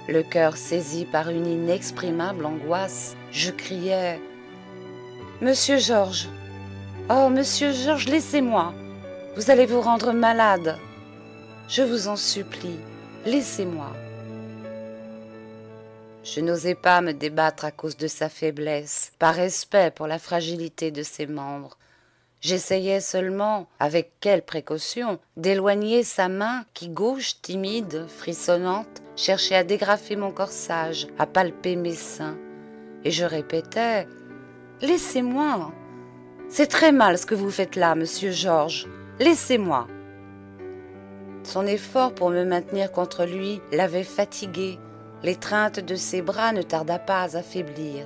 Le cœur saisi par une inexprimable angoisse, je criais « Monsieur Georges, oh, monsieur Georges, laissez-moi, vous allez vous rendre malade. Je vous en supplie, laissez-moi. » Je n'osais pas me débattre à cause de sa faiblesse, par respect pour la fragilité de ses membres. J'essayais seulement, avec quelle précaution, d'éloigner sa main qui, gauche, timide, frissonnante, cherchait à dégrafer mon corsage, à palper mes seins. Et je répétais « Laissez-moi. C'est très mal ce que vous faites là, monsieur Georges. Laissez-moi. » Son effort pour me maintenir contre lui l'avait fatigué. L'étreinte de ses bras ne tarda pas à affaiblir.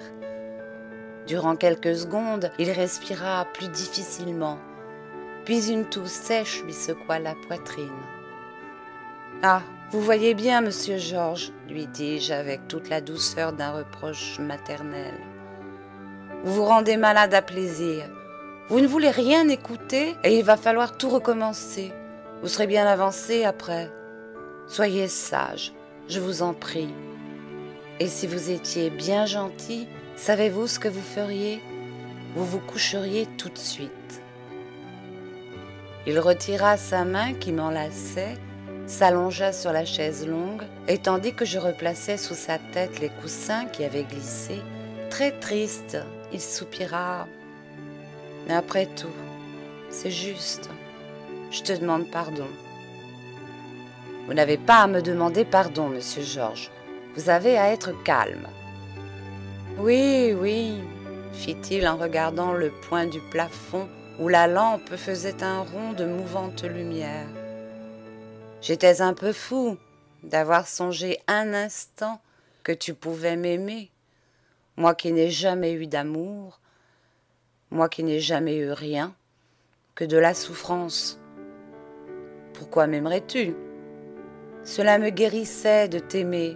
Durant quelques secondes, il respira plus difficilement, puis une toux sèche lui secoua la poitrine. « Ah, vous voyez bien, monsieur Georges, lui dis-je avec toute la douceur d'un reproche maternel. Vous vous rendez malade à plaisir. Vous ne voulez rien écouter et il va falloir tout recommencer. Vous serez bien avancé après. Soyez sage, je vous en prie. Et si vous étiez bien gentil, savez-vous ce que vous feriez? Vous vous coucheriez tout de suite. » Il retira sa main qui m'enlaçait, s'allongea sur la chaise longue, et tandis que je replaçais sous sa tête les coussins qui avaient glissé, très triste, il soupira. « Mais après tout, c'est juste. Je te demande pardon. » « Vous n'avez pas à me demander pardon, monsieur Georges. Vous avez à être calme. »« Oui, oui, fit-il en regardant le point du plafond où la lampe faisait un rond de mouvante lumière. J'étais un peu fou d'avoir songé un instant que tu pouvais m'aimer, moi qui n'ai jamais eu d'amour, moi qui n'ai jamais eu rien, que de la souffrance. Pourquoi m'aimerais-tu ? Cela me guérissait de t'aimer.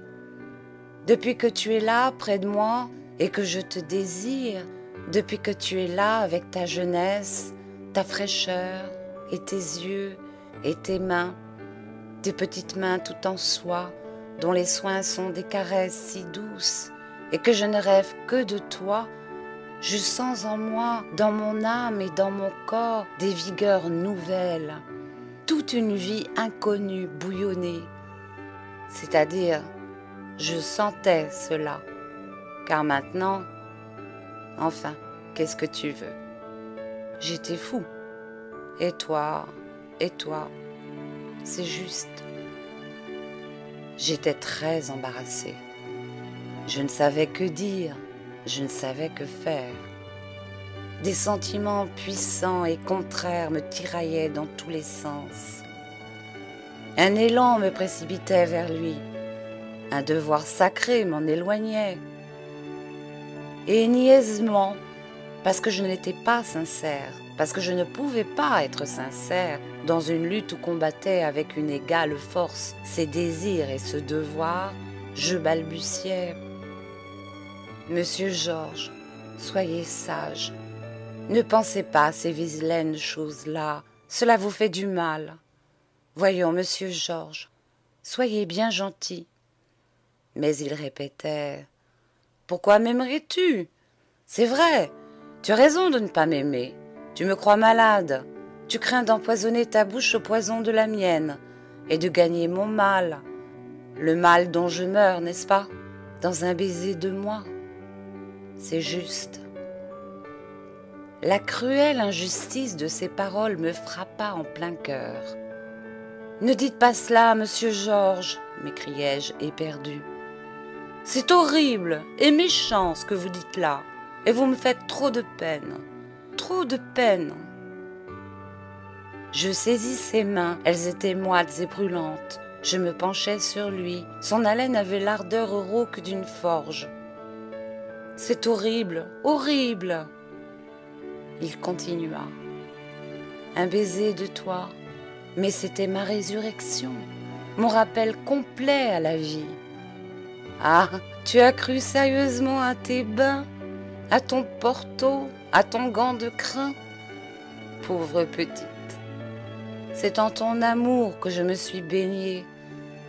Depuis que tu es là près de moi et que je te désire, depuis que tu es là avec ta jeunesse, ta fraîcheur et tes yeux et tes mains, tes petites mains tout en soie, dont les soins sont des caresses si douces, et que je ne rêve que de toi, je sens en moi, dans mon âme et dans mon corps, des vigueurs nouvelles, toute une vie inconnue bouillonnée. C'est-à-dire, je sentais cela, car maintenant, enfin, qu'est-ce que tu veux ? J'étais fou. Et toi, c'est juste. J'étais très embarrassée. Je ne savais que dire, je ne savais que faire. Des sentiments puissants et contraires me tiraillaient dans tous les sens. Un élan me précipitait vers lui. Un devoir sacré m'en éloignait. Et niaisement, parce que je n'étais pas sincère, parce que je ne pouvais pas être sincère dans une lutte où combattait avec une égale force ses désirs et ce devoir, je balbutiais. « Monsieur Georges, soyez sage. Ne pensez pas à ces vilaines choses-là, cela vous fait du mal. Voyons, monsieur Georges, soyez bien gentil. » Mais il répétait « Pourquoi m'aimerais-tu ? C'est vrai, tu as raison de ne pas m'aimer. Tu me crois malade. Tu crains d'empoisonner ta bouche au poison de la mienne et de gagner mon mal. Le mal dont je meurs, n'est-ce pas, dans un baiser de moi. C'est juste. » La cruelle injustice de ces paroles me frappa en plein cœur. « Ne dites pas cela, monsieur Georges, » m'écriai-je éperdu. « C'est horrible et méchant ce que vous dites là, et vous me faites trop de peine, trop de peine. » Je saisis ses mains, elles étaient moites et brûlantes. Je me penchai sur lui, son haleine avait l'ardeur rauque d'une forge. « C'est horrible, horrible !» Il continua. « Un baiser de toi, mais c'était ma résurrection, mon rappel complet à la vie. Ah, tu as cru sérieusement à tes bains, à ton porto, à ton gant de crin? Pauvre petite, c'est en ton amour que je me suis baignée,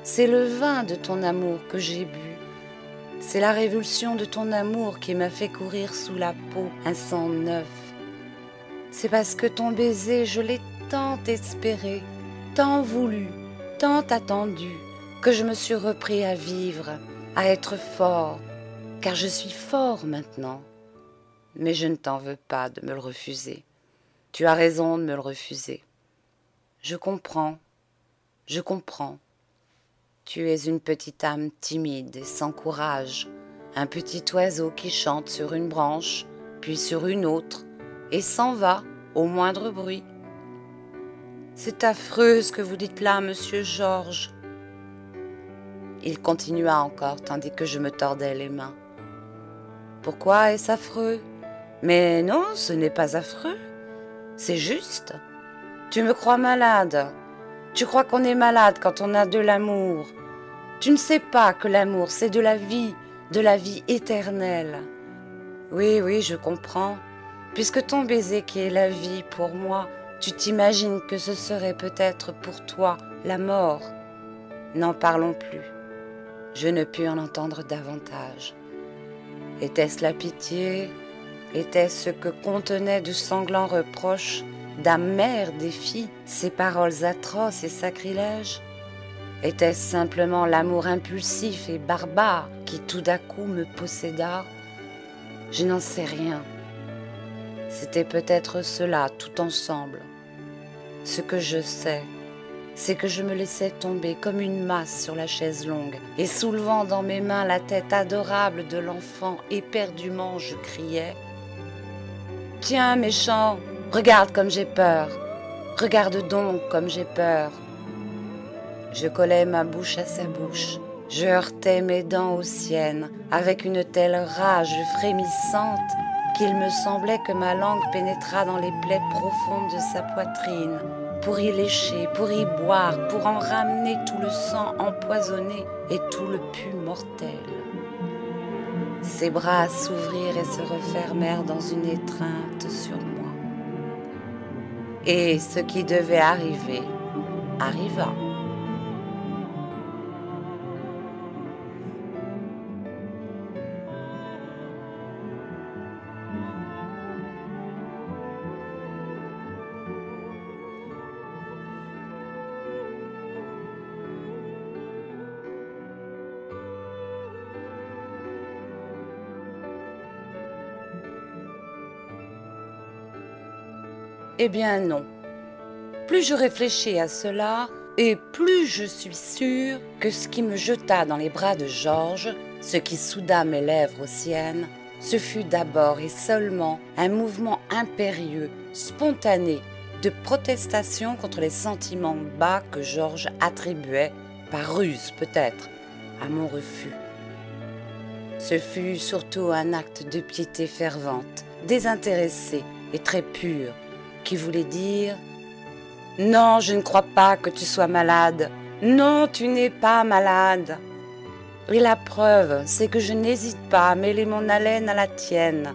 c'est le vin de ton amour que j'ai bu, c'est la révulsion de ton amour qui m'a fait courir sous la peau un sang neuf. C'est parce que ton baiser, je l'ai tant espéré, tant voulu, tant attendu, que je me suis repris à vivre, à être fort, car je suis fort maintenant. Mais je ne t'en veux pas de me le refuser. Tu as raison de me le refuser. Je comprends, je comprends. Tu es une petite âme timide et sans courage, un petit oiseau qui chante sur une branche, puis sur une autre, et s'en va au moindre bruit. C'est affreux ce que vous dites là, monsieur Georges. Il continua encore tandis que je me tordais les mains. Pourquoi est-ce affreux? Mais non, ce n'est pas affreux. C'est juste. Tu me crois malade. Tu crois qu'on est malade quand on a de l'amour. Tu ne sais pas que l'amour, c'est de la vie éternelle. Oui, oui, je comprends. Puisque ton baiser qui est la vie pour moi, tu t'imagines que ce serait peut-être pour toi la mort. N'en parlons plus. Je ne pus en entendre davantage. Était-ce la pitié? Était-ce ce que contenaient de sanglants reproches, d'amers défis, ces paroles atroces et sacrilèges? Était-ce simplement l'amour impulsif et barbare qui tout d'un coup me posséda? Je n'en sais rien. C'était peut-être cela tout ensemble. Ce que je sais, c'est que je me laissais tomber comme une masse sur la chaise longue, et soulevant dans mes mains la tête adorable de l'enfant, éperdument je criais « Tiens, méchant, regarde comme j'ai peur, regarde donc comme j'ai peur !» Je collais ma bouche à sa bouche, je heurtais mes dents aux siennes, avec une telle rage frémissante qu'il me semblait que ma langue pénétra dans les plaies profondes de sa poitrine, pour y lécher, pour y boire, pour en ramener tout le sang empoisonné et tout le pu mortel. Ses bras s'ouvrirent et se refermèrent dans une étreinte sur moi. Et ce qui devait arriver, arriva. Eh bien non. Plus je réfléchis à cela, et plus je suis sûre que ce qui me jeta dans les bras de Georges, ce qui souda mes lèvres aux siennes, ce fut d'abord et seulement un mouvement impérieux, spontané, de protestation contre les sentiments bas que Georges attribuait, par ruse peut-être, à mon refus. Ce fut surtout un acte de piété fervente, désintéressée et très pure, qui voulait dire « Non, je ne crois pas que tu sois malade. Non, tu n'es pas malade. » Et la preuve, c'est que je n'hésite pas à mêler mon haleine à la tienne,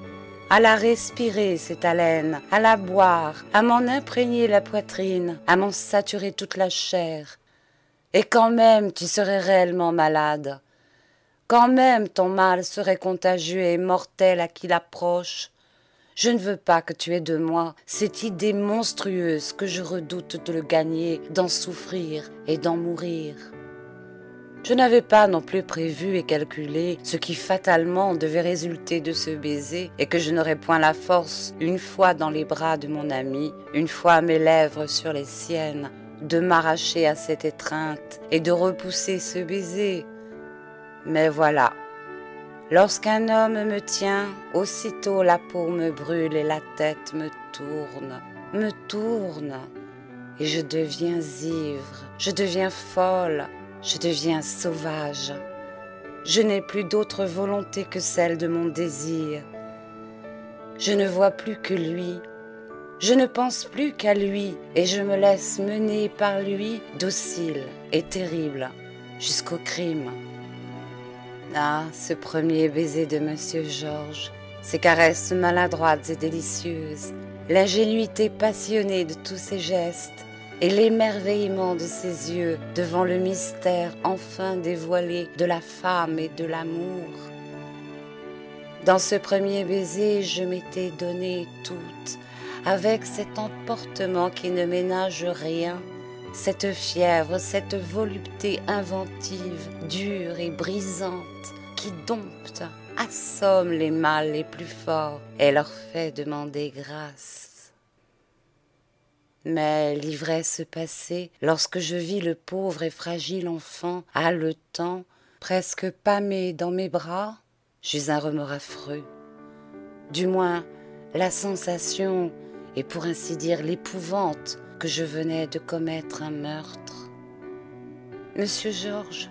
à la respirer, cette haleine, à la boire, à m'en imprégner la poitrine, à m'en saturer toute la chair. Et quand même tu serais réellement malade, quand même ton mal serait contagieux et mortel à qui l'approche, je ne veux pas que tu aies de moi cette idée monstrueuse que je redoute de le gagner, d'en souffrir et d'en mourir. Je n'avais pas non plus prévu et calculé ce qui fatalement devait résulter de ce baiser et que je n'aurais point la force, une fois dans les bras de mon ami, une fois mes lèvres sur les siennes, de m'arracher à cette étreinte et de repousser ce baiser. Mais voilà. Lorsqu'un homme me tient, aussitôt la peau me brûle et la tête me tourne, et je deviens ivre, je deviens folle, je deviens sauvage. Je n'ai plus d'autre volonté que celle de mon désir. Je ne vois plus que lui, je ne pense plus qu'à lui, et je me laisse mener par lui, docile et terrible, jusqu'au crime. Ah, ce premier baiser de Monsieur Georges, ces caresses maladroites et délicieuses, l'ingénuité passionnée de tous ses gestes et l'émerveillement de ses yeux devant le mystère enfin dévoilé de la femme et de l'amour. Dans ce premier baiser, je m'étais donnée toute, avec cet emportement qui ne ménage rien, cette fièvre, cette volupté inventive, dure et brisante, qui dompte, assomme les mâles les plus forts et leur fait demander grâce. Mais l'ivresse passée, lorsque je vis le pauvre et fragile enfant haletant, presque pâmé dans mes bras, j'eus un remords affreux. Du moins, la sensation, et pour ainsi dire l'épouvante, que je venais de commettre un meurtre. Monsieur Georges,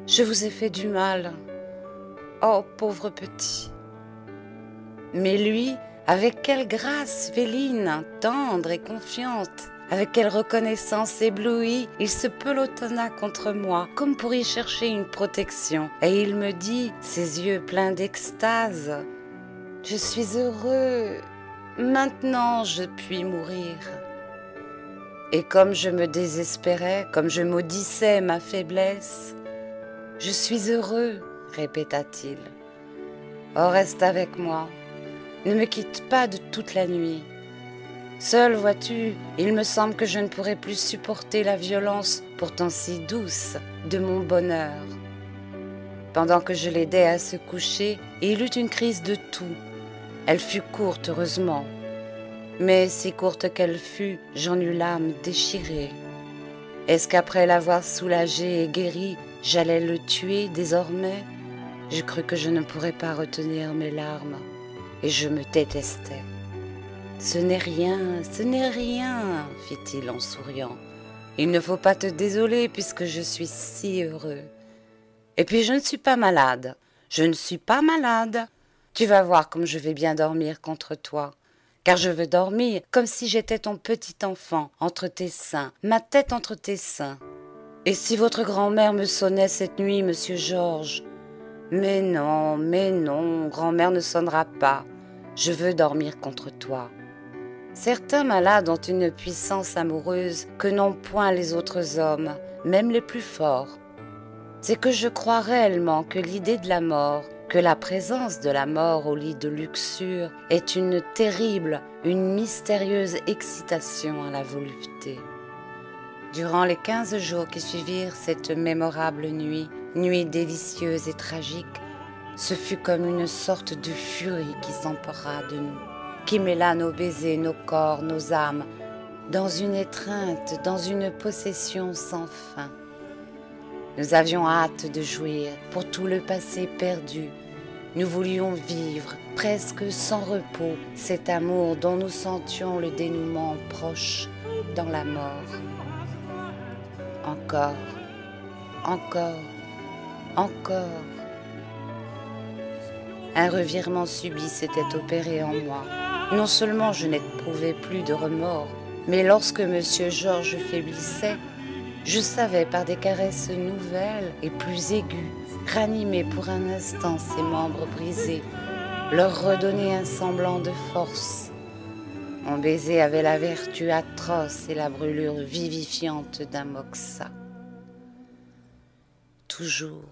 je vous ai fait du mal. Oh, pauvre petit. Mais lui, avec quelle grâce féline, tendre et confiante, avec quelle reconnaissance éblouie, il se pelotonna contre moi, comme pour y chercher une protection. Et il me dit, ses yeux pleins d'extase, « Je suis heureux. Maintenant je puis mourir. » Et comme je me désespérais, comme je maudissais ma faiblesse, « Je suis heureux, répéta-t-il. Oh, reste avec moi, ne me quitte pas de toute la nuit. Seul, vois-tu, il me semble que je ne pourrai plus supporter la violence, pourtant si douce, de mon bonheur. » Pendant que je l'aidais à se coucher, il eut une crise de toux. Elle fut courte, heureusement. Mais si courte qu'elle fut, j'en eus l'âme déchirée. Est-ce qu'après l'avoir soulagé et guéri, j'allais le tuer désormais? Je crus que je ne pourrais pas retenir mes larmes, et je me détestais. « Ce n'est rien, fit-il en souriant. Il ne faut pas te désoler puisque je suis si heureux. Et puis je ne suis pas malade, Tu vas voir comme je vais bien dormir contre toi. Car je veux dormir comme si j'étais ton petit enfant entre tes seins, ma tête entre tes seins. Et si votre grand-mère me sonnait cette nuit, monsieur Georges? Mais non, grand-mère ne sonnera pas. Je veux dormir contre toi. » Certains malades ont une puissance amoureuse que n'ont point les autres hommes, même les plus forts. C'est que je crois réellement que l'idée de la mort, que la présence de la mort au lit de luxure est une terrible, une mystérieuse excitation à la volupté. Durant les 15 jours qui suivirent cette mémorable nuit, nuit délicieuse et tragique, ce fut comme une sorte de furie qui s'empara de nous, qui mêla nos baisers, nos corps, nos âmes, dans une étreinte, dans une possession sans fin. Nous avions hâte de jouir pour tout le passé perdu. Nous voulions vivre, presque sans repos, cet amour dont nous sentions le dénouement proche dans la mort. Encore. Un revirement subit s'était opéré en moi. Non seulement je n'éprouvais plus de remords, mais lorsque monsieur Georges faiblissait, je savais par des caresses nouvelles et plus aiguës ranimer pour un instant ses membres brisés, leur redonner un semblant de force. Mon baiser avait la vertu atroce et la brûlure vivifiante d'un moxa. Toujours.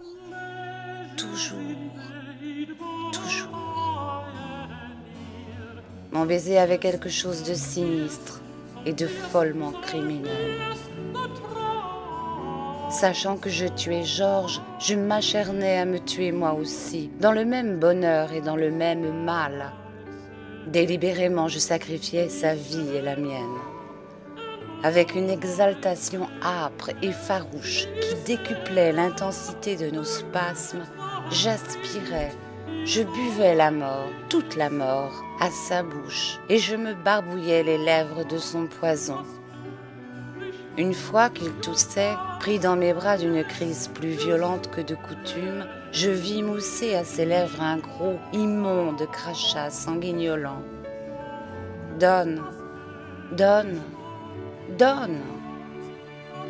Mon baiser avait quelque chose de sinistre et de follement criminel. Sachant que je tuais Georges, je m'acharnais à me tuer moi aussi, dans le même bonheur et dans le même mal. Délibérément, je sacrifiais sa vie et la mienne. Avec une exaltation âpre et farouche qui décuplait l'intensité de nos spasmes, j'aspirais, je buvais la mort, toute la mort, à sa bouche, et je me barbouillais les lèvres de son poison. Une fois qu'il toussait, pris dans mes bras d'une crise plus violente que de coutume, je vis mousser à ses lèvres un gros, immonde crachat sanguignolant. « Donne, donne, donne !»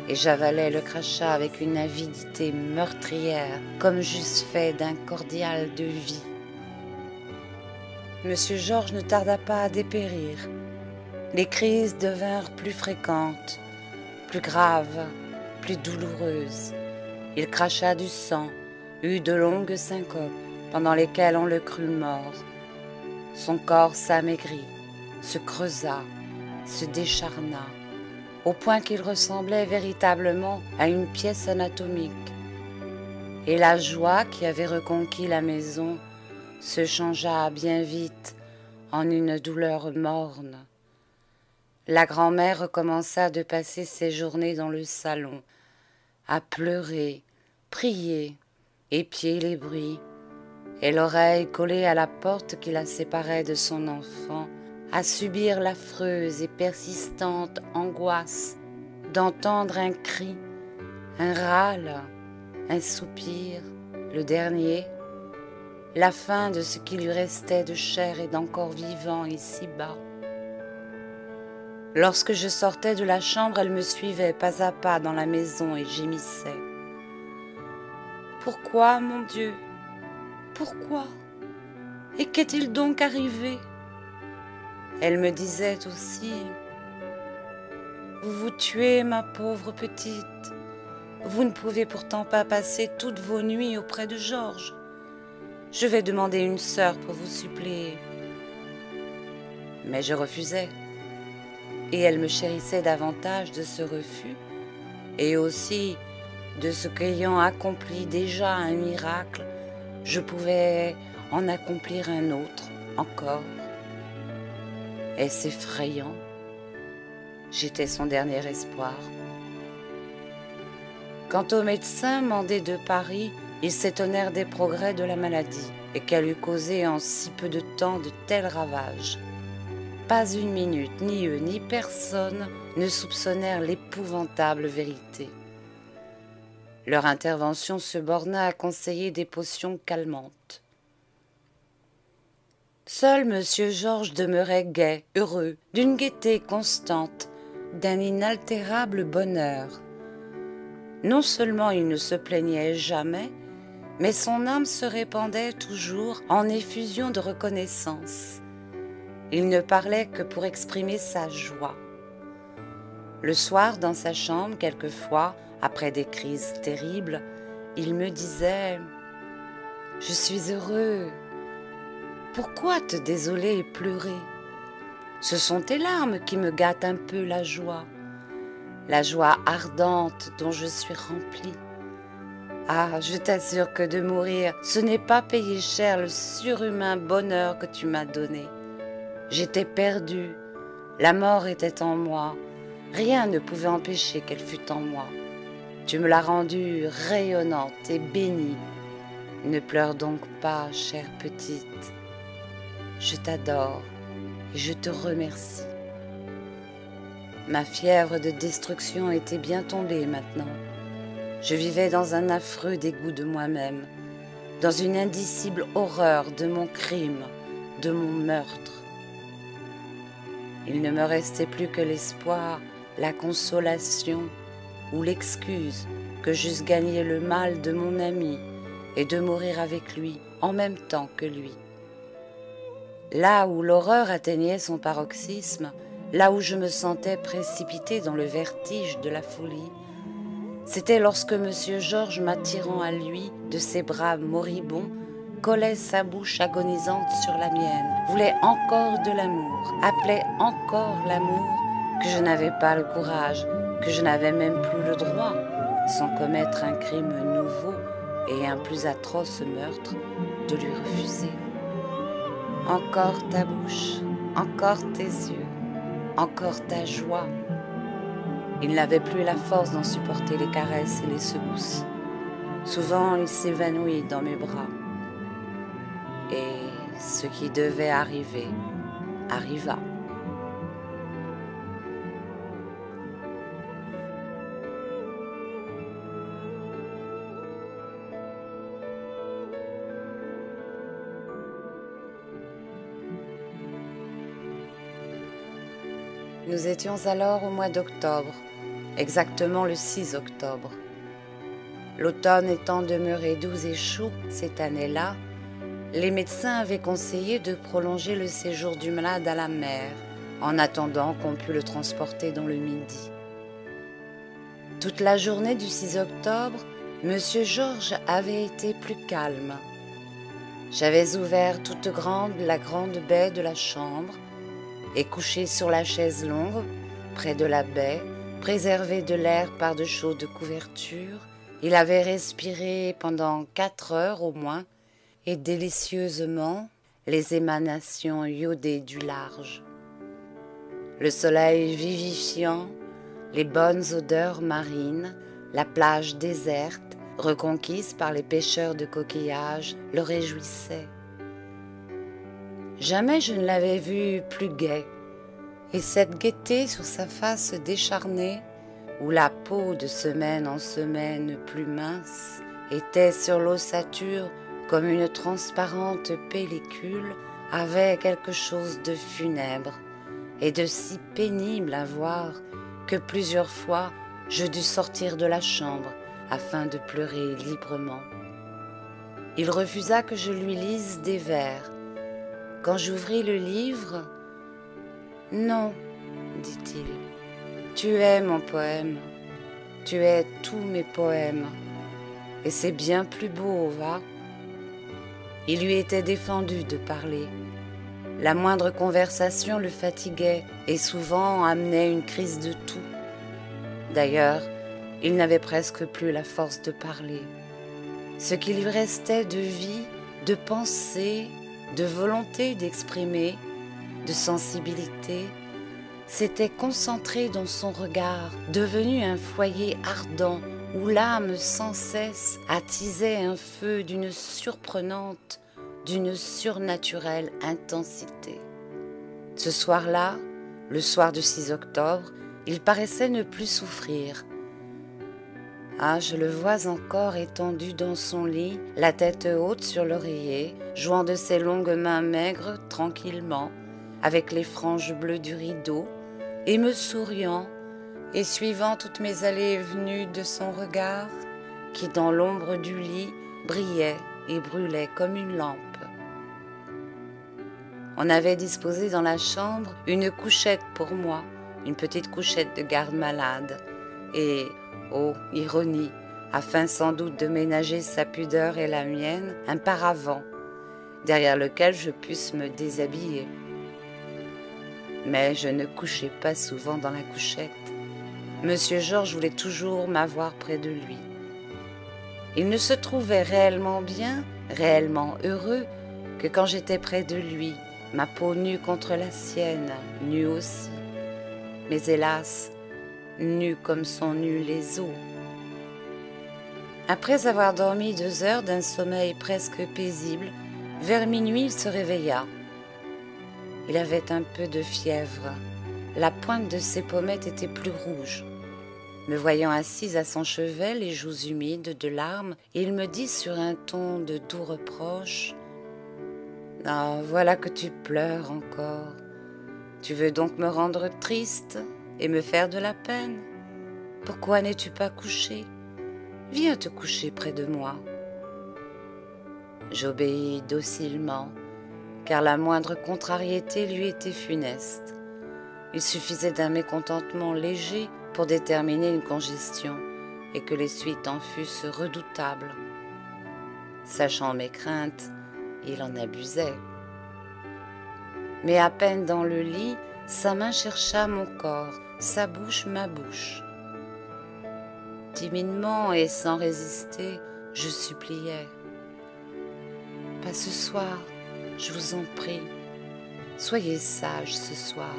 Et j'avalais le crachat avec une avidité meurtrière, comme j'eusse fait d'un cordial de vie. Monsieur Georges ne tarda pas à dépérir. Les crises devinrent plus fréquentes, plus graves, plus douloureuses. Il cracha du sang, eut de longues syncopes, pendant lesquelles on le crut mort. Son corps s'amaigrit, se creusa, se décharna, au point qu'il ressemblait véritablement à une pièce anatomique. Et la joie qui avait reconquis la maison se changea bien vite en une douleur morne. La grand-mère recommença de passer ses journées dans le salon, à pleurer, prier, épier les bruits, et l'oreille collée à la porte qui la séparait de son enfant, à subir l'affreuse et persistante angoisse d'entendre un cri, un râle, un soupir, le dernier, la fin de ce qui lui restait de chair et d'encore vivant ici-bas. Lorsque je sortais de la chambre, elle me suivait pas à pas dans la maison et gémissait. « Pourquoi, mon Dieu? Pourquoi? Et qu'est-il donc arrivé ?» Elle me disait aussi, « Vous vous tuez, ma pauvre petite. Vous ne pouvez pourtant pas passer toutes vos nuits auprès de Georges. Je vais demander une sœur pour vous suppléer. » Mais je refusais. et elle me chérissait davantage de ce refus, et aussi de ce qu'ayant accompli déjà un miracle, je pouvais en accomplir un autre encore. Est-ce effrayant? J'étais son dernier espoir. Quant aux médecins mandés de Paris, ils s'étonnèrent des progrès de la maladie et qu'elle eût causé en si peu de temps de tels ravages. Pas une minute, ni eux, ni personne ne soupçonnèrent l'épouvantable vérité. Leur intervention se borna à conseiller des potions calmantes. Seul M. Georges demeurait gai, heureux, d'une gaieté constante, d'un inaltérable bonheur. Non seulement il ne se plaignait jamais, mais son âme se répandait toujours en effusion de reconnaissance. Il ne parlait que pour exprimer sa joie. Le soir, dans sa chambre, quelquefois, après des crises terribles, il me disait « Je suis heureux. Pourquoi te désoler et pleurer? Ce sont tes larmes qui me gâtent un peu la joie ardente dont je suis remplie. Ah, je t'assure que de mourir, ce n'est pas payer cher le surhumain bonheur que tu m'as donné. J'étais perdue, la mort était en moi, rien ne pouvait empêcher qu'elle fût en moi. Tu me l'as rendue rayonnante et bénie. Ne pleure donc pas, chère petite. Je t'adore et je te remercie. Ma fièvre de destruction était bien tombée maintenant. Je vivais dans un affreux dégoût de moi-même, dans une indicible horreur de mon crime, de mon meurtre. Il ne me restait plus que l'espoir, la consolation ou l'excuse que j'eusse gagné le mal de mon ami et de mourir avec lui en même temps que lui. Là où l'horreur atteignait son paroxysme, là où je me sentais précipitée dans le vertige de la folie, c'était lorsque M. Georges, m'attirant à lui de ses bras moribonds, collait sa bouche agonisante sur la mienne, voulait encore de l'amour, appelait encore l'amour, que je n'avais pas le courage, que je n'avais même plus le droit, sans commettre un crime nouveau et un plus atroce meurtre, de lui refuser. Encore ta bouche, encore tes yeux, encore ta joie. Il n'avait plus la force d'en supporter les caresses et les secousses. Souvent, il s'évanouit dans mes bras. Et ce qui devait arriver, arriva. Nous étions alors au mois d'octobre, exactement le 6 octobre. L'automne étant demeuré doux et chaud cette année-là, les médecins avaient conseillé de prolonger le séjour du malade à la mer, en attendant qu'on pût le transporter dans le Midi. Toute la journée du 6 octobre, M. Georges avait été plus calme. J'avais ouvert toute grande la grande baie de la chambre, et couché sur la chaise longue, près de la baie, préservé de l'air par de chaudes couvertures, il avait respiré pendant 4 heures au moins, et délicieusement, les émanations iodées du large. Le soleil vivifiant, les bonnes odeurs marines, la plage déserte, reconquise par les pêcheurs de coquillages, le réjouissaient. Jamais je ne l'avais vu plus gai, et cette gaieté sur sa face décharnée, où la peau de semaine en semaine plus mince était sur l'ossature comme une transparente pellicule, avait quelque chose de funèbre et de si pénible à voir que plusieurs fois je dus sortir de la chambre afin de pleurer librement. Il refusa que je lui lise des vers. Quand j'ouvris le livre, « Non, dit-il, tu es mon poème, tu es tous mes poèmes, et c'est bien plus beau, va ?» Il lui était défendu de parler. La moindre conversation le fatiguait et souvent amenait une crise de toux. D'ailleurs, il n'avait presque plus la force de parler. Ce qui lui restait de vie, de pensée, de volonté d'exprimer, de sensibilité, s'était concentré dans son regard, devenu un foyer ardent où l'âme sans cesse attisait un feu d'une surprenante, d'une surnaturelle intensité. Ce soir-là, le soir du 6 octobre, il paraissait ne plus souffrir. Ah, je le vois encore étendu dans son lit, la tête haute sur l'oreiller, jouant de ses longues mains maigres tranquillement, avec les franges bleues du rideau, et me souriant, et suivant toutes mes allées et venues de son regard, qui dans l'ombre du lit brillait et brûlait comme une lampe. On avait disposé dans la chambre une couchette pour moi, une petite couchette de garde-malade, et, oh, ironie, afin sans doute de ménager sa pudeur et la mienne, un paravent, derrière lequel je pusse me déshabiller. Mais je ne couchais pas souvent dans la couchette. Monsieur Georges voulait toujours m'avoir près de lui. Il ne se trouvait réellement bien, réellement heureux, que quand j'étais près de lui, ma peau nue contre la sienne, nue aussi. Mais hélas, nue comme sont nues les os. Après avoir dormi 2 heures d'un sommeil presque paisible, vers minuit il se réveilla. Il avait un peu de fièvre. La pointe de ses pommettes était plus rouge. Me voyant assise à son chevet, les joues humides de larmes, il me dit sur un ton de doux reproche « Ah, voilà que tu pleures encore. Tu veux donc me rendre triste et me faire de la peine? Pourquoi n'es-tu pas couché? Viens te coucher près de moi. » J'obéis docilement, car la moindre contrariété lui était funeste. Il suffisait d'un mécontentement léger pour déterminer une congestion et que les suites en fussent redoutables. Sachant mes craintes, il en abusait. Mais à peine dans le lit, sa main chercha mon corps, sa bouche ma bouche. Timidement et sans résister, je suppliais. « Pas ce soir, je vous en prie, soyez sage ce soir. »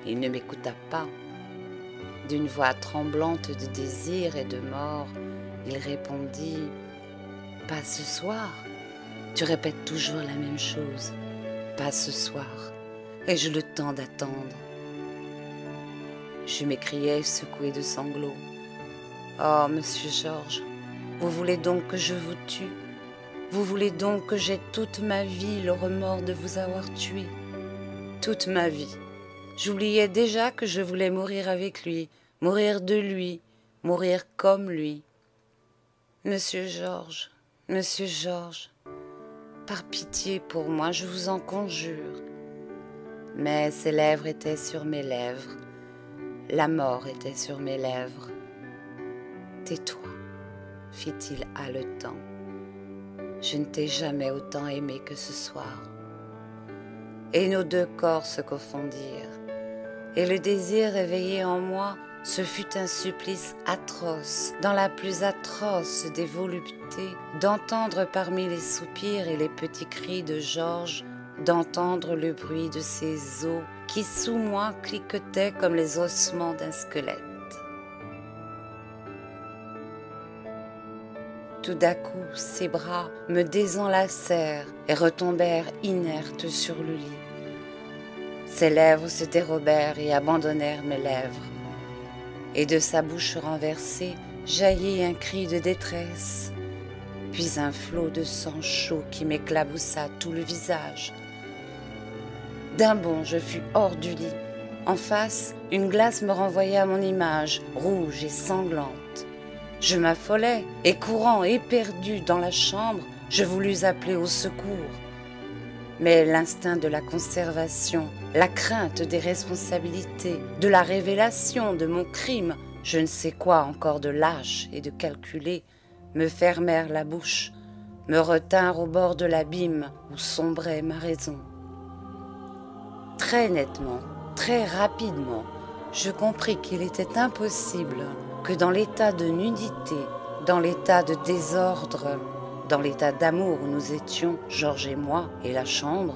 Il ne m'écouta pas. D'une voix tremblante de désir et de mort, il répondit « Pas ce soir, tu répètes toujours la même chose. Pas ce soir, ai-je le temps d'attendre ?» Je m'écriai secouée de sanglots. « Oh, monsieur Georges, vous voulez donc que je vous tue? Vous voulez donc que j'aie toute ma vie le remords de vous avoir tué? Toute ma vie. J'oubliais déjà que je voulais mourir avec lui, mourir de lui, mourir comme lui. Monsieur Georges, par pitié pour moi, je vous en conjure. » Mais ses lèvres étaient sur mes lèvres, la mort était sur mes lèvres. « Tais-toi, fit-il haletant. Je ne t'ai jamais autant aimé que ce soir. » Et nos 2 corps se confondirent. Et le désir éveillé en moi, ce fut un supplice atroce, dans la plus atroce des voluptés, d'entendre parmi les soupirs et les petits cris de Georges, d'entendre le bruit de ses os qui sous moi cliquetaient comme les ossements d'un squelette. Tout d'un coup, ses bras me désenlacèrent et retombèrent inertes sur le lit. Ses lèvres se dérobèrent et abandonnèrent mes lèvres. Et de sa bouche renversée jaillit un cri de détresse, puis un flot de sang chaud qui m'éclaboussa tout le visage. D'un bond, je fus hors du lit. En face, une glace me renvoya mon image, rouge et sanglante. Je m'affolai et courant éperdu dans la chambre, je voulus appeler au secours. Mais l'instinct de la conservation, la crainte des responsabilités, de la révélation de mon crime, je ne sais quoi encore de lâche et de calculé, me fermèrent la bouche, me retinrent au bord de l'abîme où sombrait ma raison. Très nettement, très rapidement, je compris qu'il était impossible que dans l'état de nudité, dans l'état de désordre, dans l'état d'amour où nous étions, Georges et moi, et la chambre,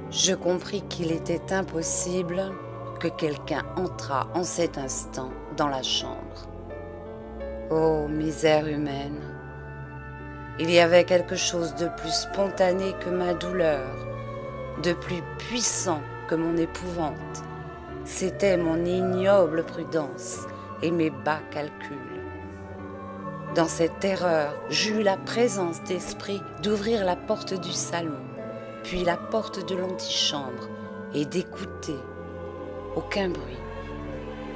je compris qu'il était impossible que quelqu'un entrât en cet instant dans la chambre. Ô misère humaine! Il y avait quelque chose de plus spontané que ma douleur, de plus puissant que mon épouvante. C'était mon ignoble prudence et mes bas calculs. Dans cette terreur, j'eus la présence d'esprit d'ouvrir la porte du salon, puis la porte de l'antichambre, et d'écouter. Aucun bruit.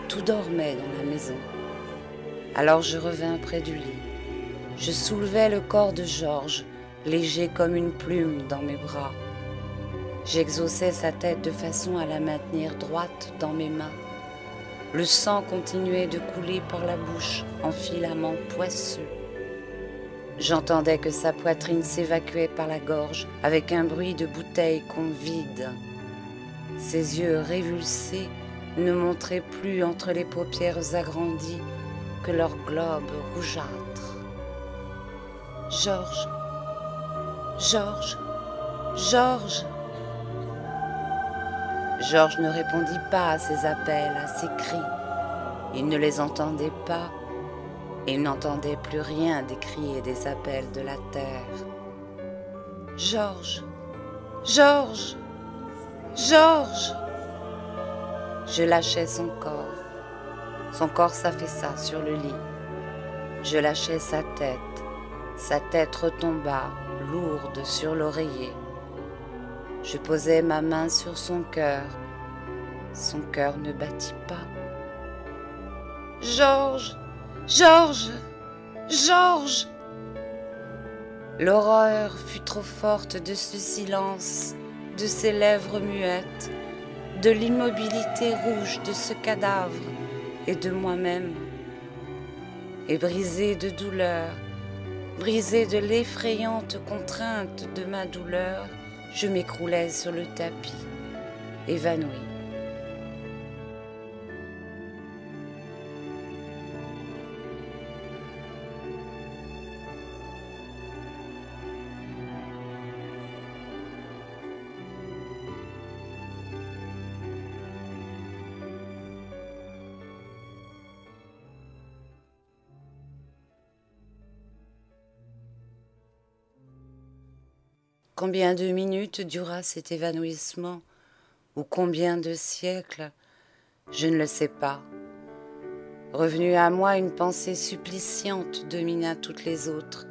Tout dormait dans la maison. Alors je revins près du lit. Je soulevai le corps de Georges, léger comme une plume dans mes bras. J'exhaussais sa tête de façon à la maintenir droite dans mes mains. Le sang continuait de couler par la bouche en filaments poisseux. J'entendais que sa poitrine s'évacuait par la gorge avec un bruit de bouteille qu'on vide. Ses yeux révulsés ne montraient plus entre les paupières agrandies que leur globe rougeâtre. Georges, Georges, Georges. Georges ne répondit pas à ses appels, à ses cris. Il ne les entendait pas. Il n'entendait plus rien des cris et des appels de la terre. Georges, Georges, Georges. Je lâchai son corps. Son corps s'affaissa sur le lit. Je lâchai sa tête. Sa tête retomba, lourde, sur l'oreiller. Je posai ma main sur son cœur. Son cœur ne battit pas. Georges, Georges, Georges. L'horreur fut trop forte de ce silence, de ces lèvres muettes, de l'immobilité rouge de ce cadavre et de moi-même. Et brisé de douleur, brisé de l'effrayante contrainte de ma douleur, je m'écroulais sur le tapis, évanouie. Combien de minutes dura cet évanouissement, ou combien de siècles, je ne le sais pas. Revenue à moi, une pensée suppliciante domina toutes les autres.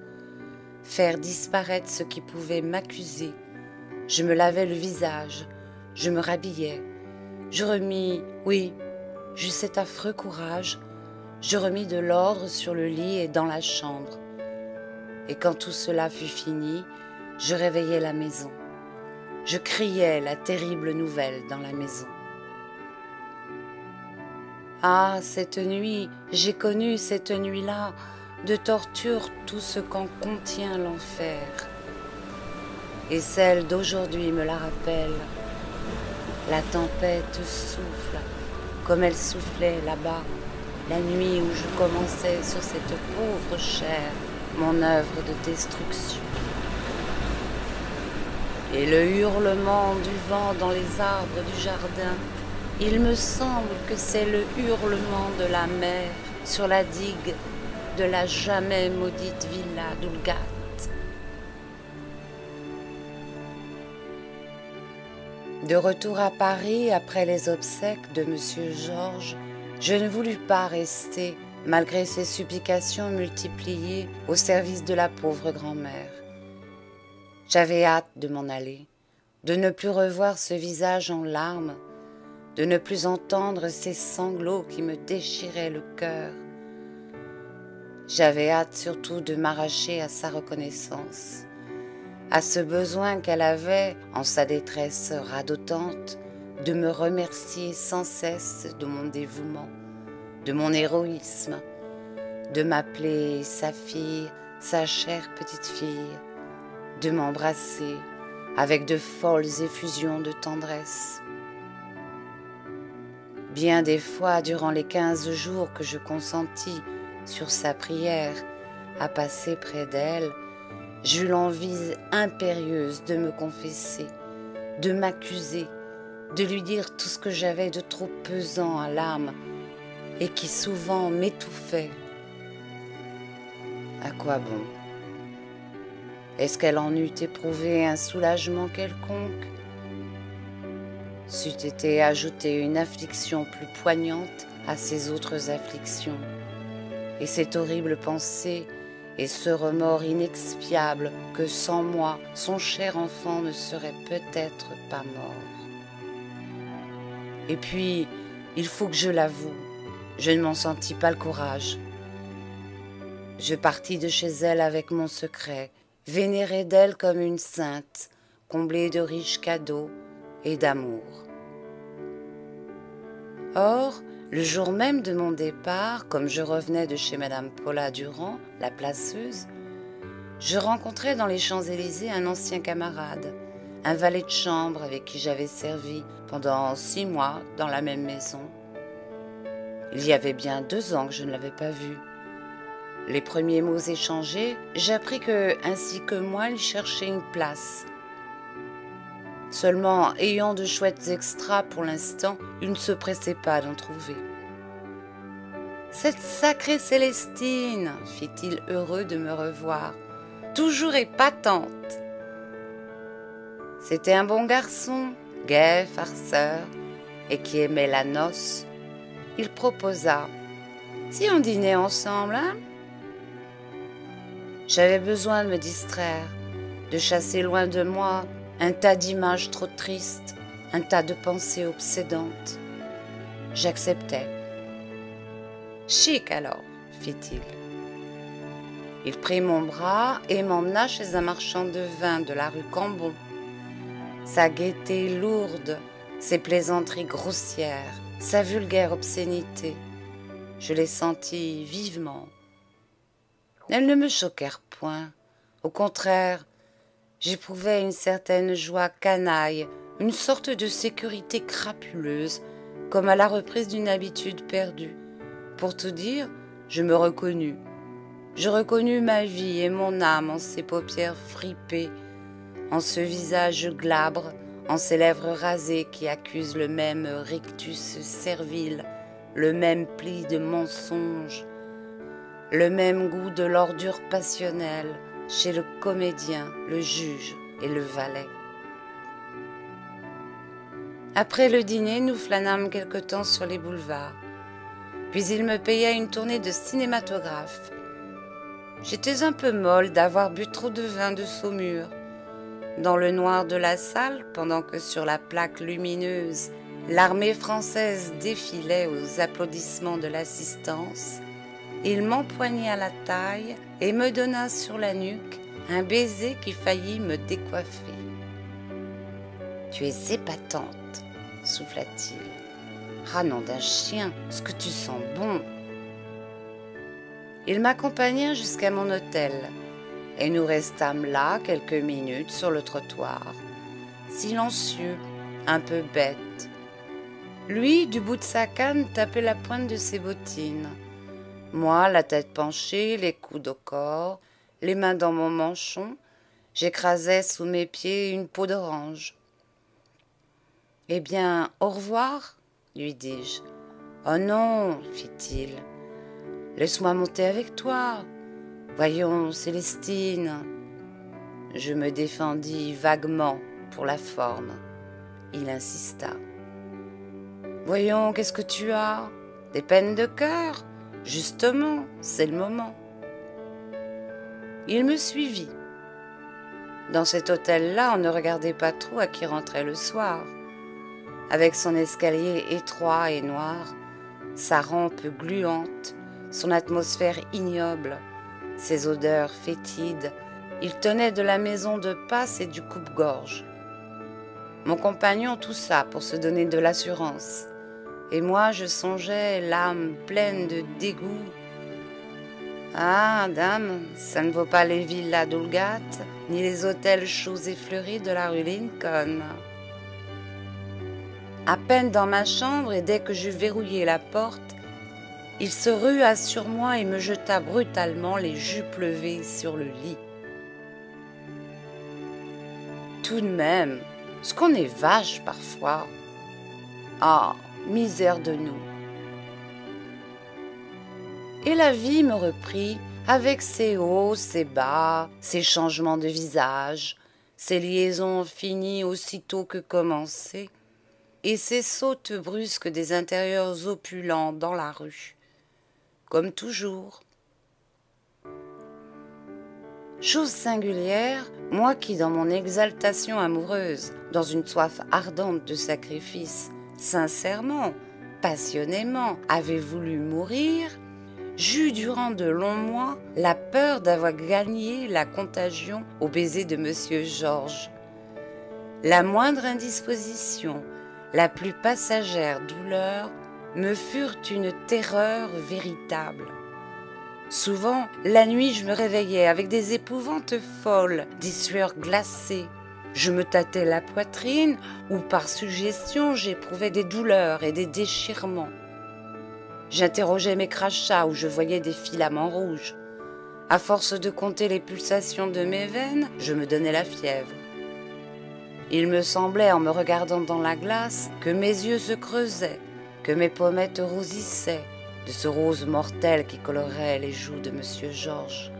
Faire disparaître ce qui pouvait m'accuser. Je me lavais le visage, je me rhabillais. Je remis, oui, j'eus cet affreux courage, je remis de l'ordre sur le lit et dans la chambre. Et quand tout cela fut fini, je réveillai la maison. Je criai la terrible nouvelle dans la maison. Ah, cette nuit, j'ai connu cette nuit-là de torture tout ce qu'en contient l'enfer. Et celle d'aujourd'hui me la rappelle. La tempête souffle comme elle soufflait là-bas, la nuit où je commençais sur cette pauvre chair mon œuvre de destruction. Et le hurlement du vent dans les arbres du jardin, il me semble que c'est le hurlement de la mer sur la digue de la jamais maudite villa d'Oulgat. De retour à Paris, après les obsèques de Monsieur Georges, je ne voulus pas rester, malgré ses supplications multipliées, au service de la pauvre grand-mère. J'avais hâte de m'en aller, de ne plus revoir ce visage en larmes, de ne plus entendre ces sanglots qui me déchiraient le cœur. J'avais hâte surtout de m'arracher à sa reconnaissance, à ce besoin qu'elle avait, en sa détresse radotante, de me remercier sans cesse de mon dévouement, de mon héroïsme, de m'appeler sa fille, sa chère petite fille, de m'embrasser avec de folles effusions de tendresse. Bien des fois, durant les 15 jours que je consentis sur sa prière à passer près d'elle, j'eus l'envie impérieuse de me confesser, de m'accuser, de lui dire tout ce que j'avais de trop pesant à l'âme et qui souvent m'étouffait. À quoi bon? Est-ce qu'elle en eût éprouvé un soulagement quelconque? C'eût été ajouter une affliction plus poignante à ses autres afflictions, et cette horrible pensée et ce remords inexpiable que sans moi, son cher enfant ne serait peut-être pas mort. Et puis, il faut que je l'avoue, je ne m'en sentis pas le courage. Je partis de chez elle avec mon secret, vénérée d'elle comme une sainte, comblée de riches cadeaux et d'amour. Or, le jour même de mon départ, comme je revenais de chez Madame Paula Durand, la placeuse, je rencontrai dans les Champs-Élysées un ancien camarade, un valet de chambre avec qui j'avais servi pendant 6 mois dans la même maison. Il y avait bien 2 ans que je ne l'avais pas vu. Les premiers mots échangés, j'appris que, ainsi que moi, il cherchait une place. Seulement, ayant de chouettes extras pour l'instant, il ne se pressait pas d'en trouver. « Cette sacrée Célestine !» fit-il heureux de me revoir. « Toujours épatante !» C'était un bon garçon, gai, farceur, et qui aimait la noce. Il proposa « Si on dînait ensemble, hein ?» J'avais besoin de me distraire, de chasser loin de moi un tas d'images trop tristes, un tas de pensées obsédantes. J'acceptais. « Chic alors, fit-il. Il prit mon bras et m'emmena chez un marchand de vin de la rue Cambon. Sa gaieté lourde, ses plaisanteries grossières, sa vulgaire obscénité, je les sentis vivement. Elles ne me choquèrent point. Au contraire, j'éprouvais une certaine joie canaille, une sorte de sécurité crapuleuse, comme à la reprise d'une habitude perdue. Pour tout dire, je me reconnus. Je reconnus ma vie et mon âme en ces paupières fripées, en ce visage glabre, en ces lèvres rasées qui accusent le même rictus servile, le même pli de mensonge, le même goût de l'ordure passionnelle chez le comédien, le juge et le valet. Après le dîner, nous flânâmes quelque temps sur les boulevards. Puis il me paya une tournée de cinématographe. J'étais un peu molle d'avoir bu trop de vin de Saumur. Dans le noir de la salle, pendant que sur la plaque lumineuse, l'armée française défilait aux applaudissements de l'assistance, il m'empoigna la taille et me donna sur la nuque un baiser qui faillit me décoiffer. « Tu es épatante, » souffla-t-il. « Ah nom d'un chien, ce que tu sens bon !» Il m'accompagna jusqu'à mon hôtel, et nous restâmes là quelques minutes sur le trottoir, silencieux, un peu bête. Lui, du bout de sa canne, tapait la pointe de ses bottines. Moi, la tête penchée, les coudes au corps, les mains dans mon manchon, j'écrasais sous mes pieds une peau d'orange. « Eh bien, au revoir, lui dis-je. « Oh non, fit-il. Laisse-moi monter avec toi. Voyons, Célestine. » Je me défendis vaguement pour la forme. Il insista. « Voyons, qu'est-ce que tu as? Des peines de cœur? Justement, c'est le moment. » Il me suivit. Dans cet hôtel-là, on ne regardait pas trop à qui rentrait le soir. Avec son escalier étroit et noir, sa rampe gluante, son atmosphère ignoble, ses odeurs fétides, il tenait de la maison de passe et du coupe-gorge. Mon compagnon toussa pour se donner de l'assurance, et moi je songeais, l'âme pleine de dégoût, Ah, dame, ça ne vaut pas les villas d'Oulgat, ni les hôtels chauds et fleuris de la rue Lincoln. À peine dans ma chambre, et dès que j'eus verrouillé la porte, il se rua sur moi et me jeta brutalement les jupes levées sur le lit. Tout de même, ce qu'on est vache parfois. Ah, misère de nous. Et la vie me reprit avec ses hauts, ses bas, ses changements de visage, ses liaisons finies aussitôt que commencées, et ses sautes brusques des intérieurs opulents dans la rue. Comme toujours. Chose singulière, moi qui dans mon exaltation amoureuse, dans une soif ardente de sacrifice, sincèrement, passionnément, avait voulu mourir, j'eus durant de longs mois la peur d'avoir gagné la contagion au baiser de Monsieur Georges. La moindre indisposition, la plus passagère douleur, me furent une terreur véritable. Souvent, la nuit, je me réveillais avec des épouvantes folles, des sueurs glacées. Je me tâtais la poitrine ou par suggestion, j'éprouvais des douleurs et des déchirements. J'interrogeais mes crachats où je voyais des filaments rouges. À force de compter les pulsations de mes veines, je me donnais la fièvre. Il me semblait, en me regardant dans la glace, que mes yeux se creusaient, que mes pommettes rosissaient de ce rose mortel qui colorait les joues de Monsieur Georges.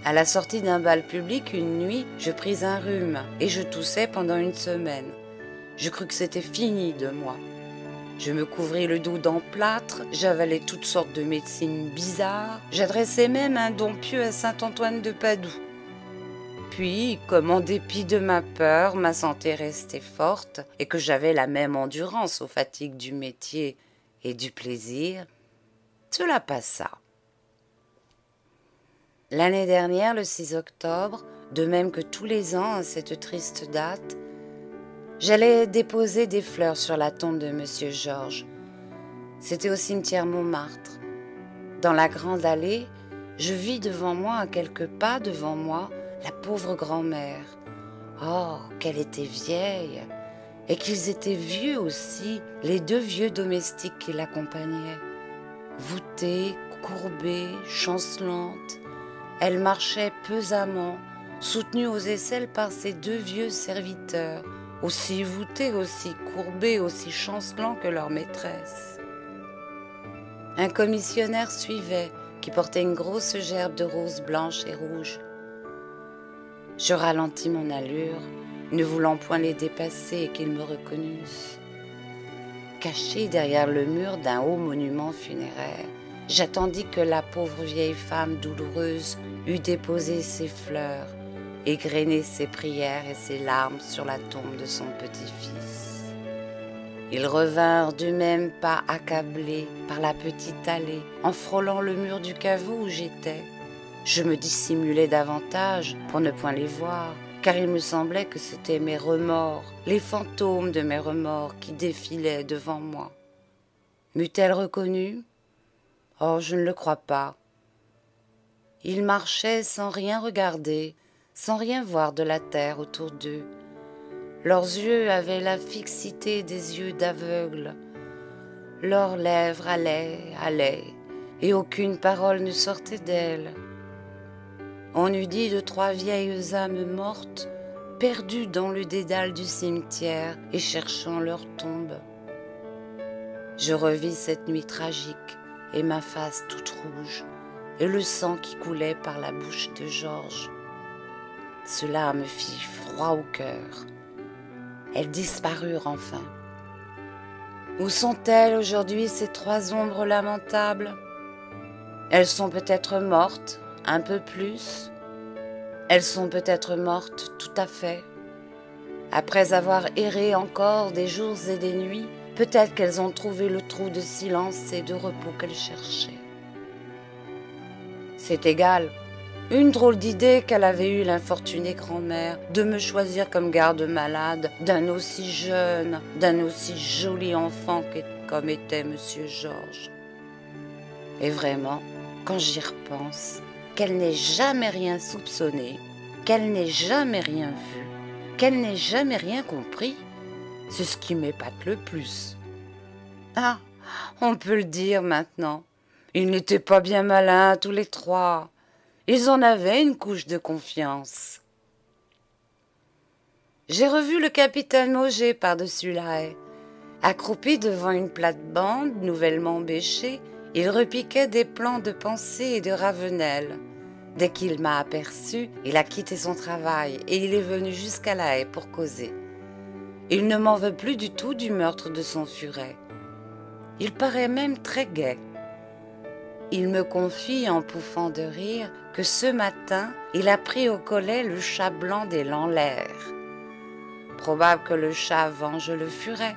À la sortie d'un bal public, une nuit, je pris un rhume et je toussais pendant une semaine. Je crus que c'était fini de moi. Je me couvris le dos d'emplâtre, j'avalais toutes sortes de médecines bizarres, j'adressais même un don pieux à saint Antoine de Padoue. Puis, comme en dépit de ma peur, ma santé restait forte et que j'avais la même endurance aux fatigues du métier et du plaisir, cela passa. L'année dernière, le 6 octobre, de même que tous les ans à cette triste date, j'allais déposer des fleurs sur la tombe de Monsieur Georges. C'était au cimetière Montmartre. Dans la grande allée, je vis devant moi, à quelques pas devant moi, la pauvre grand-mère. Oh, qu'elle était vieille! Et qu'ils étaient vieux aussi, les deux vieux domestiques qui l'accompagnaient. Voûtée, courbée, chancelante, elle marchait pesamment, soutenue aux aisselles par ses deux vieux serviteurs, aussi voûtés, aussi courbés, aussi chancelants que leur maîtresse. Un commissionnaire suivait, qui portait une grosse gerbe de roses blanches et rouges. Je ralentis mon allure, ne voulant point les dépasser et qu'ils me reconnussent. Caché derrière le mur d'un haut monument funéraire, j'attendis que la pauvre vieille femme douloureuse eût déposé ses fleurs, égrené ses prières et ses larmes sur la tombe de son petit-fils. Ils revinrent du même pas accablés par la petite allée, en frôlant le mur du caveau où j'étais. Je me dissimulais davantage pour ne point les voir, car il me semblait que c'étaient mes remords, les fantômes de mes remords qui défilaient devant moi. M'eût-elle reconnu? Oh, je ne le crois pas. Ils marchaient sans rien regarder, sans rien voir de la terre autour d'eux. Leurs yeux avaient la fixité des yeux d'aveugles. Leurs lèvres allaient, et aucune parole ne sortait d'elles. On eût dit de trois vieilles âmes mortes, perdues dans le dédale du cimetière et cherchant leur tombe. Je revis cette nuit tragique, et ma face toute rouge, et le sang qui coulait par la bouche de Georges. Cela me fit froid au cœur. Elles disparurent enfin. Où sont-elles aujourd'hui, ces trois ombres lamentables? Elles sont peut-être mortes, un peu plus. Elles sont peut-être mortes tout à fait. Après avoir erré encore des jours et des nuits, peut-être qu'elles ont trouvé le trou de silence et de repos qu'elles cherchaient. C'est égal. Une drôle d'idée qu'elle avait eue l'infortunée grand-mère de me choisir comme garde-malade d'un aussi jeune, d'un aussi joli enfant comme était Monsieur Georges. Et vraiment, quand j'y repense, qu'elle n'ait jamais rien soupçonné, qu'elle n'ait jamais rien vu, qu'elle n'ait jamais rien compris. C'est ce qui m'épate le plus. Ah, on peut le dire maintenant. Ils n'étaient pas bien malins tous les trois. Ils en avaient une couche de confiance. J'ai revu le capitaine Mauger par-dessus la haie. Accroupi devant une plate-bande nouvellement bêchée, il repiquait des plans de pensée et de Ravenel. Dès qu'il m'a aperçu, il a quitté son travail et il est venu jusqu'à la haie pour causer. Il ne m'en veut plus du tout du meurtre de son furet. Il paraît même très gai. Il me confie en pouffant de rire que ce matin, il a pris au collet le chat blanc des Lanlaire. Probable que le chat venge le furet.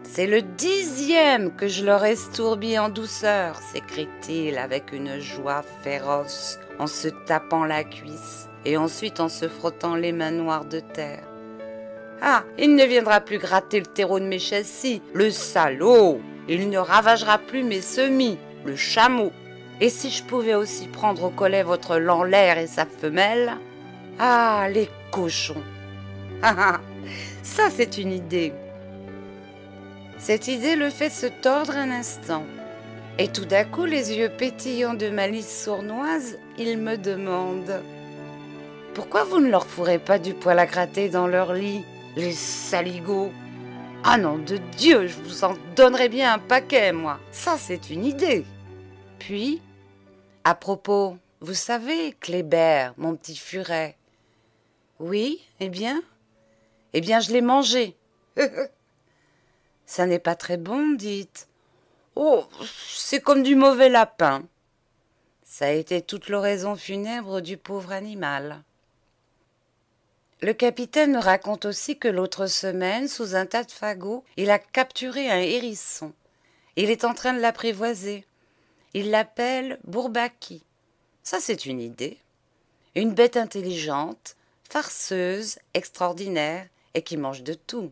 C'est le 10e que je leur estourbis en douceur, s'écrie-t-il avec une joie féroce en se tapant la cuisse et ensuite en se frottant les mains noires de terre. Ah, il ne viendra plus gratter le terreau de mes châssis, le salaud! Il ne ravagera plus mes semis, le chameau. Et si je pouvais aussi prendre au collet votre Lanlaire et sa femelle? Ah, les cochons! Ah, ça c'est une idée. Cette idée le fait se tordre un instant. Et tout d'un coup, les yeux pétillants de malice sournoise, il me demande « Pourquoi vous ne leur fourrez pas du poil à gratter dans leur lit, les saligots? Ah non, de Dieu, je vous en donnerais bien un paquet, moi. Ça, c'est une idée. » Puis, à propos, vous savez, Kléber, mon petit furet. Oui, eh bien, je l'ai mangé. Ça n'est pas très bon, dites. Oh, c'est comme du mauvais lapin. Ça a été toute l'oraison funèbre du pauvre animal. Le capitaine me raconte aussi que l'autre semaine, sous un tas de fagots, il a capturé un hérisson. Il est en train de l'apprivoiser. Il l'appelle Bourbaki. Ça, c'est une idée. Une bête intelligente, farceuse, extraordinaire, et qui mange de tout.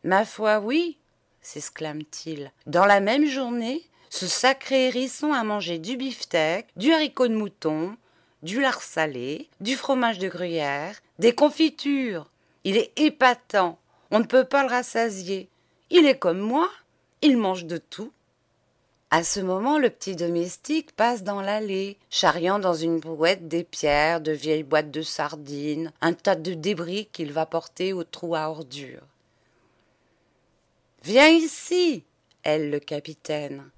Ma foi, oui, s'exclame-t-il. Dans la même journée, ce sacré hérisson a mangé du beefsteak, du haricot de mouton, du lard salé, du fromage de gruyère, des confitures. Il est épatant, on ne peut pas le rassasier. Il est comme moi, il mange de tout. À ce moment, le petit domestique passe dans l'allée, charriant dans une brouette des pierres, de vieilles boîtes de sardines, un tas de débris qu'il va porter au trou à ordures. « Viens ici !» aile le capitaine.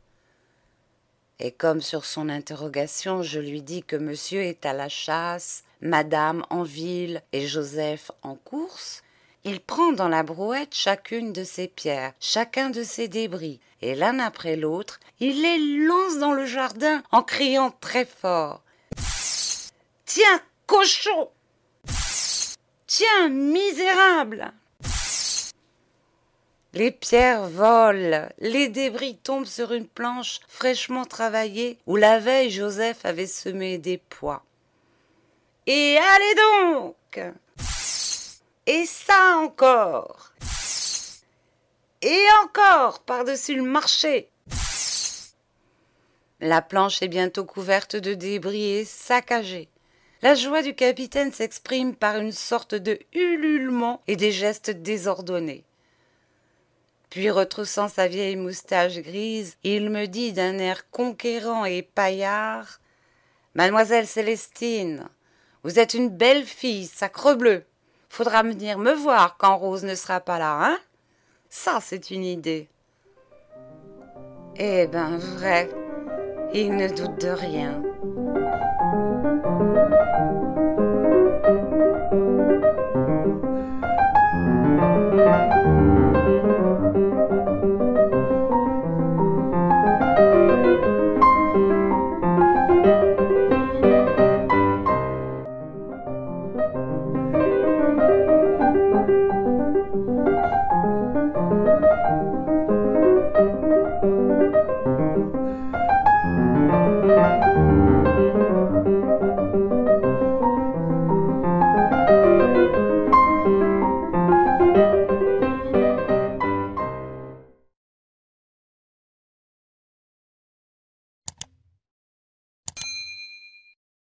Et comme sur son interrogation, je lui dis que monsieur est à la chasse, madame en ville et Joseph en course, il prend dans la brouette chacune de ses pierres, chacun de ses débris, et l'un après l'autre, il les lance dans le jardin en criant très fort. « Tiens, cochon! Tiens, misérable !» Les pierres volent, les débris tombent sur une planche fraîchement travaillée où la veille Joseph avait semé des pois. « Et allez donc ! Et ça encore ! Et encore par-dessus le marché !» La planche est bientôt couverte de débris et saccagée. La joie du capitaine s'exprime par une sorte de ululement et des gestes désordonnés. Puis, retroussant sa vieille moustache grise, il me dit d'un air conquérant et paillard « Mademoiselle Célestine, vous êtes une belle fille, sacrebleu. Faudra venir me voir quand Rose ne sera pas là, hein? Ça, c'est une idée. » Eh ben, vrai, il ne doute de rien.